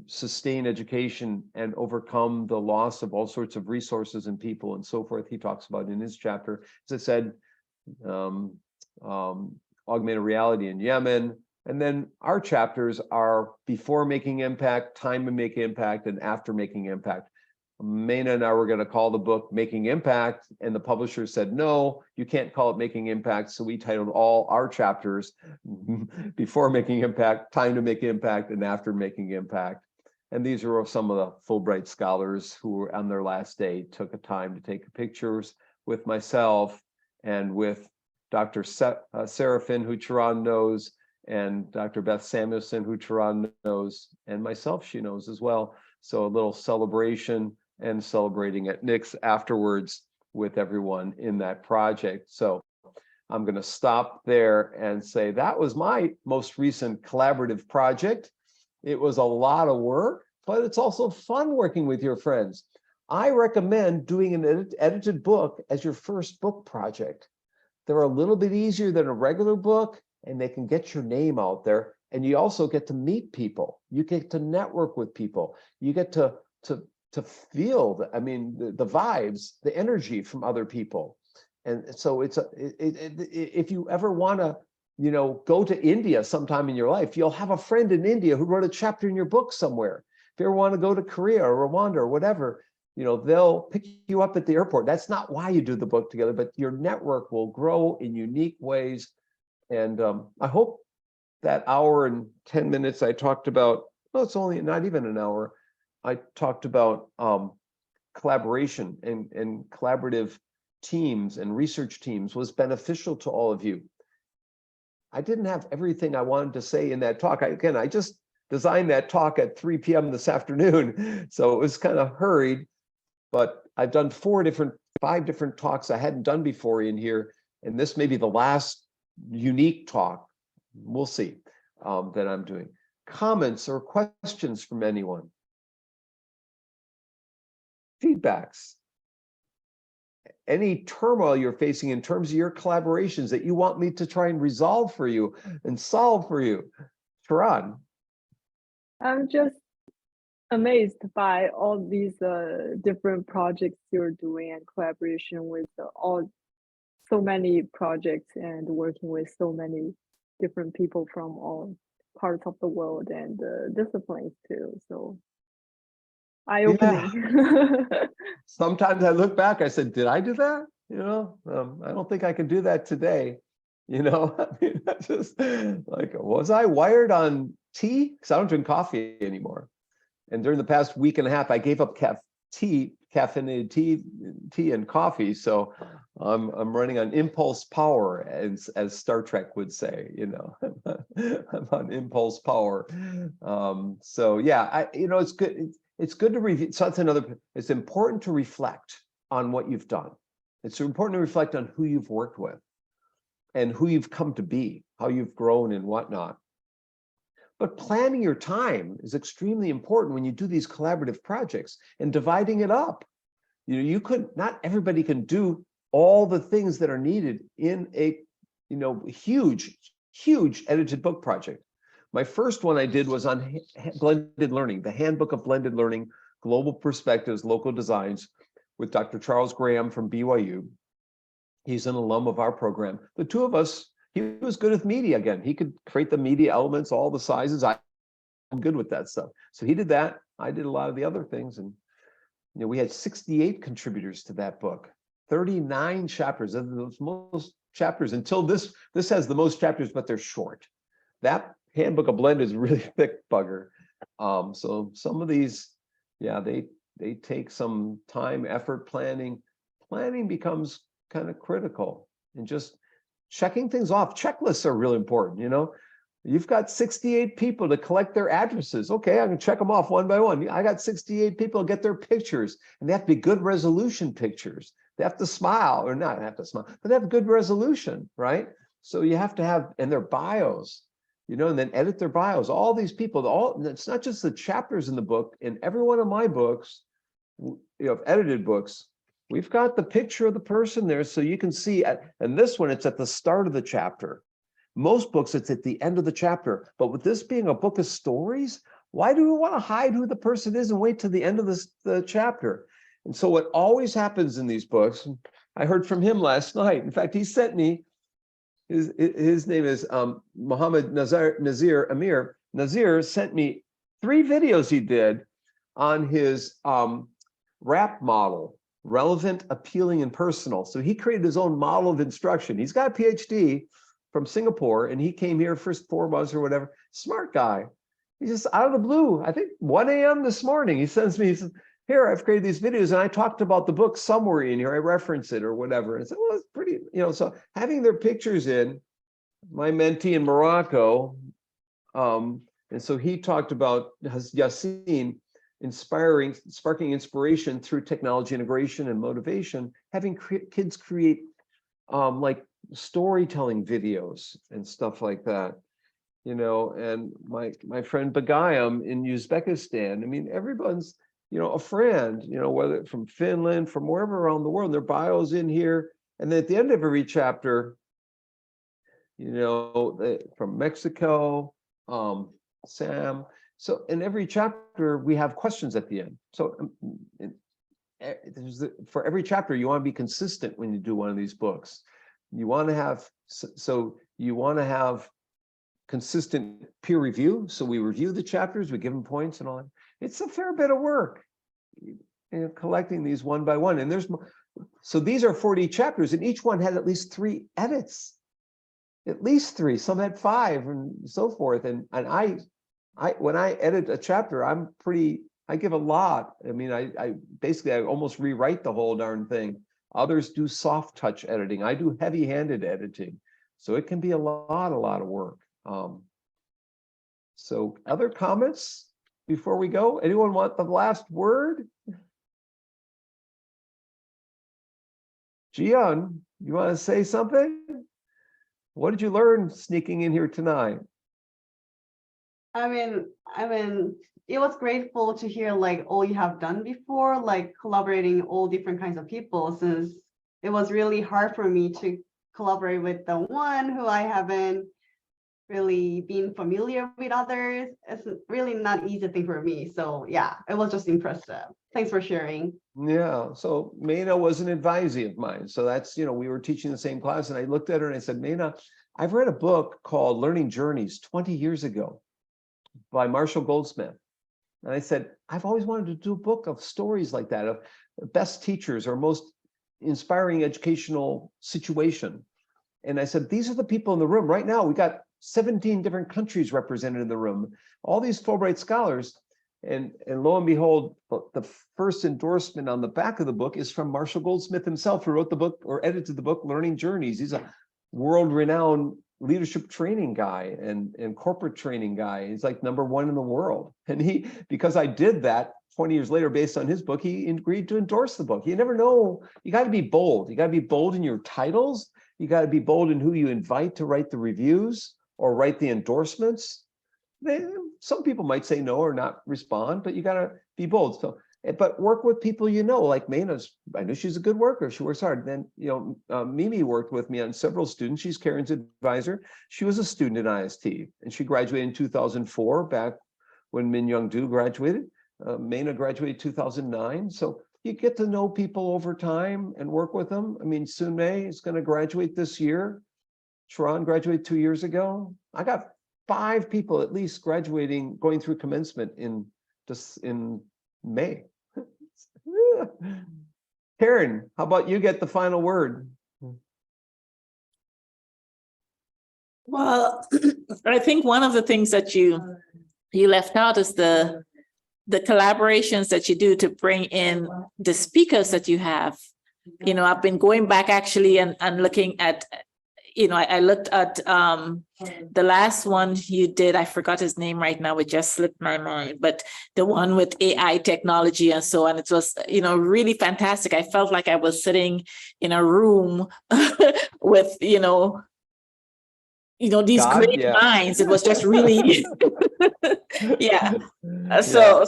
sustain education and overcome the loss of all sorts of resources and people and so forth. He talks about in his chapter. As I said, augmented reality in Yemen. And then our chapters are before making impact, time to make impact, and after making impact. Maina and I were going to call the book Making Impact, and the publisher said, no, you can't call it Making Impact. So we titled all our chapters Before Making Impact, Time to Make Impact, and After Making Impact. And these are some of the Fulbright scholars who were on their last day, took a time to take pictures with myself and with Dr. Serafin, who Charan knows, and Dr. Beth Samuelson, who Charan knows, and myself, she knows as well. So a little celebration and celebrating at Nick's afterwards with everyone in that project. So I'm going to stop there and say that was my most recent collaborative project. It was a lot of work, but it's also fun working with your friends. I recommend doing an edited book as your first book project. They're a little bit easier than a regular book, and they can get your name out there. And you also get to meet people. You get to network with people. You get to feel the vibes, the energy from other people. And so if you ever want to, go to India sometime in your life, you'll have a friend in India who wrote a chapter in your book somewhere. If you ever want to go to Korea or Rwanda or whatever, they'll pick you up at the airport. That's not why you do the book together, but your network will grow in unique ways. And I hope that hour and 10 minutes I talked about, well, it's only not even an hour. I talked about collaboration and collaborative teams and research teams was beneficial to all of you. I didn't have everything I wanted to say in that talk. I just designed that talk at 3 p.m. this afternoon. So it was kind of hurried, but I've done 5 different talks I hadn't done before in here. And this may be the last unique talk. We'll see that I'm doing. Comments or questions from anyone? Feedbacks? Any turmoil you're facing in terms of your collaborations that you want me to try and resolve for you and solve for you? Sharon? I'm just amazed by all these different projects you're doing and collaboration with so many projects and working with so many different people from all parts of the world and disciplines too. So eye-opening. Yeah. Sometimes I look back, I said, did I do that? I don't think I can do that today. That's just like, was I wired on tea? Because I don't drink coffee anymore. And during the past week and a half, I gave up caffeinated tea and coffee. So I'm running on impulse power, as Star Trek would say. I'm on impulse power. So yeah, it's good. It's good to review. So that's it's important to reflect on what you've done. It's important to reflect on who you've worked with and who you've come to be, how you've grown and whatnot. But planning your time is extremely important when you do these collaborative projects and dividing it up. Not everybody can do all the things that are needed in a, huge edited book project. My first one I did was on blended learning, the Handbook of Blended Learning, Global Perspectives, Local Designs, with Dr. Charles Graham from BYU. He's an alum of our program. The two of us, he was good with media again. He could create the media elements, all the sizes. I'm good with that stuff. So he did that. I did a lot of the other things. And we had 68 contributors to that book, 39 chapters. The most chapters until this has the most chapters, but they're short. That Handbook of Blend is really thick bugger. So some of these, yeah, they take some time, effort, planning. Planning becomes kind of critical, and just checking things off. Checklists are really important. You've got 68 people to collect their addresses. Okay, I can check them off one by one. I got 68 people to get their pictures, and they have to be good resolution pictures. They have to smile, or not have to smile, but they have good resolution, right? So you have to have, and their bios, and then edit their bios. All these people, it's not just the chapters in the book. In every one of my books, edited books, we've got the picture of the person there, so you can see. And this one, it's at the start of the chapter. Most books, it's at the end of the chapter. But with this being a book of stories, why do we want to hide who the person is and wait till the end of the chapter? And so what always happens in these books, I heard from him last night. In fact, he sent me, his name is Mohammed Nazir Amir. Nazir sent me 3 videos he did on his RAP model, relevant, appealing, and personal. So he created his own model of instruction. He's got a PhD from Singapore, and he came here for 4 months or whatever. Smart guy. He's just out of the blue. I think 1 a.m. this morning, he sends me, he says, here, I've created these videos, and I talked about the book somewhere in here. I reference it or whatever. And I said, well, it's pretty, so having their pictures in, my mentee in Morocco, and so he talked about Yassine sparking inspiration through technology integration and motivation, having kids create like storytelling videos and stuff like that, and my friend Bagayam in Uzbekistan. I mean, everyone's, a friend, whether from Finland, from wherever around the world, their bio's in here. And then at the end of every chapter, from Mexico, Sam. So in every chapter, we have questions at the end. So for every chapter, you want to be consistent when you do one of these books. You want to have consistent peer review. So we review the chapters, we give them points and all that. It's a fair bit of work, collecting these one by one. And so these are 40 chapters, and each one had at least 3 edits. At least 3, some had 5 and so forth. And I when I edit a chapter, I give a lot. I mean, I basically almost rewrite the whole darn thing. Others do soft touch editing. I do heavy-handed editing. So it can be a lot of work. So other comments before we go? Anyone want the last word? Gian, you want to say something? What did you learn sneaking in here tonight? I mean, it was grateful to hear like all you have done before, like collaborating all different kinds of people, since it was really hard for me to collaborate with the one who I haven't really been familiar with others. It's really not easy thing for me. So yeah, it was just impressive. Thanks for sharing. Yeah, so Mena was an advisee of mine. So that's, we were teaching the same class, and I looked at her and I said, Mena, I've read a book called Learning Journeys 20 years ago by Marshall Goldsmith. And I said, I've always wanted to do a book of stories like that, of best teachers or most inspiring educational situation. And I said, these are the people in the room right now. We got 17 different countries represented in the room, all these Fulbright scholars. And lo and behold, the first endorsement on the back of the book is from Marshall Goldsmith himself, who wrote the book or edited the book, Learning Journeys. He's a world-renowned leadership training guy and corporate training guy. He's like #1 in the world. And because I did that 20 years later, based on his book, he agreed to endorse the book. You never know. You got to be bold. You got to be bold in your titles. You got to be bold in who you invite to write the reviews or write the endorsements. Some people might say no or not respond, but you got to be bold. So, but work with people like Mena's. I know she's a good worker. She works hard. Then Mimi worked with me on several students. She's Karen's advisor. She was a student in IST, and she graduated in 2004, back when Min Young Do graduated. Mena graduated 2009. So you get to know people over time and work with them. I mean, Sunmei is going to graduate this year. Sharon graduated 2 years ago. I got 5 people at least graduating, going through commencement in May. Karen, how about you get the final word? Well, I think one of the things that you left out is the collaborations that you do to bring in the speakers that you have. I've been going back actually and looking at, I looked at the last one you did. I forgot his name right now. It just slipped my mind, but the one with AI technology and so on, it was, really fantastic. I felt like I was sitting in a room with, these God, great yeah. minds. It was just really, yeah. So,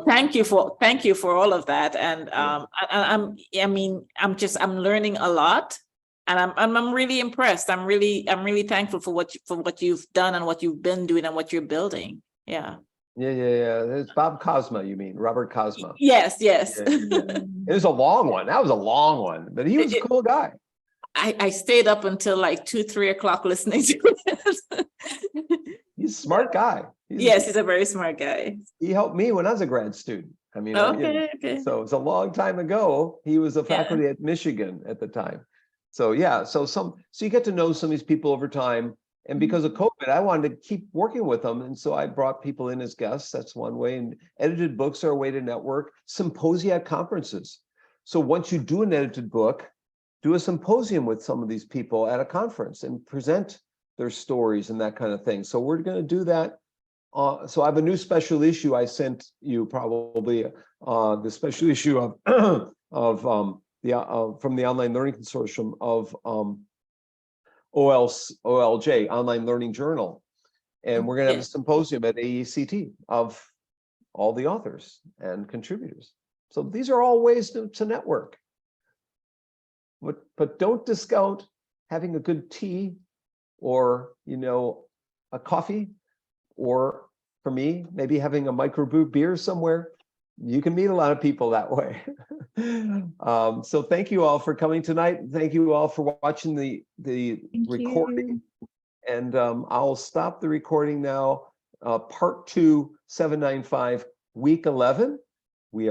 thank you for all of that. And I'm learning a lot. And I'm really impressed. I'm really thankful for what you've done and what you've been doing and what you're building. Yeah. Yeah. It's Bob Cosma, you mean, Robert Cosma. Yes. Yeah. It was a long one. That was a long one, but he was a cool guy. I stayed up until like 2-3 o'clock listening to it. He's a smart guy. He's a very smart guy. He helped me when I was a grad student. I mean, Okay. so it's a long time ago. He was a Yeah. faculty at Michigan at the time. So yeah, so you get to know some of these people over time. And because of COVID, I wanted to keep working with them. And so I brought people in as guests. That's one way. And edited books are a way to network. Symposia at conferences. So once you do an edited book, do a symposium with some of these people at a conference and present their stories and that kind of thing. So we're going to do that. So I have a new special issue I sent you probably, the special issue of from the Online Learning Consortium of OLJ, Online Learning Journal. And we're going to have a symposium at AECT of all the authors and contributors. So these are all ways to network. But don't discount having a good tea or, a coffee, or for me, maybe having a microbrew beer somewhere. You can meet a lot of people that way. So thank you all for coming tonight. Thank you all for watching the recording. And I'll stop the recording now. Part 2, 795, week 11. We are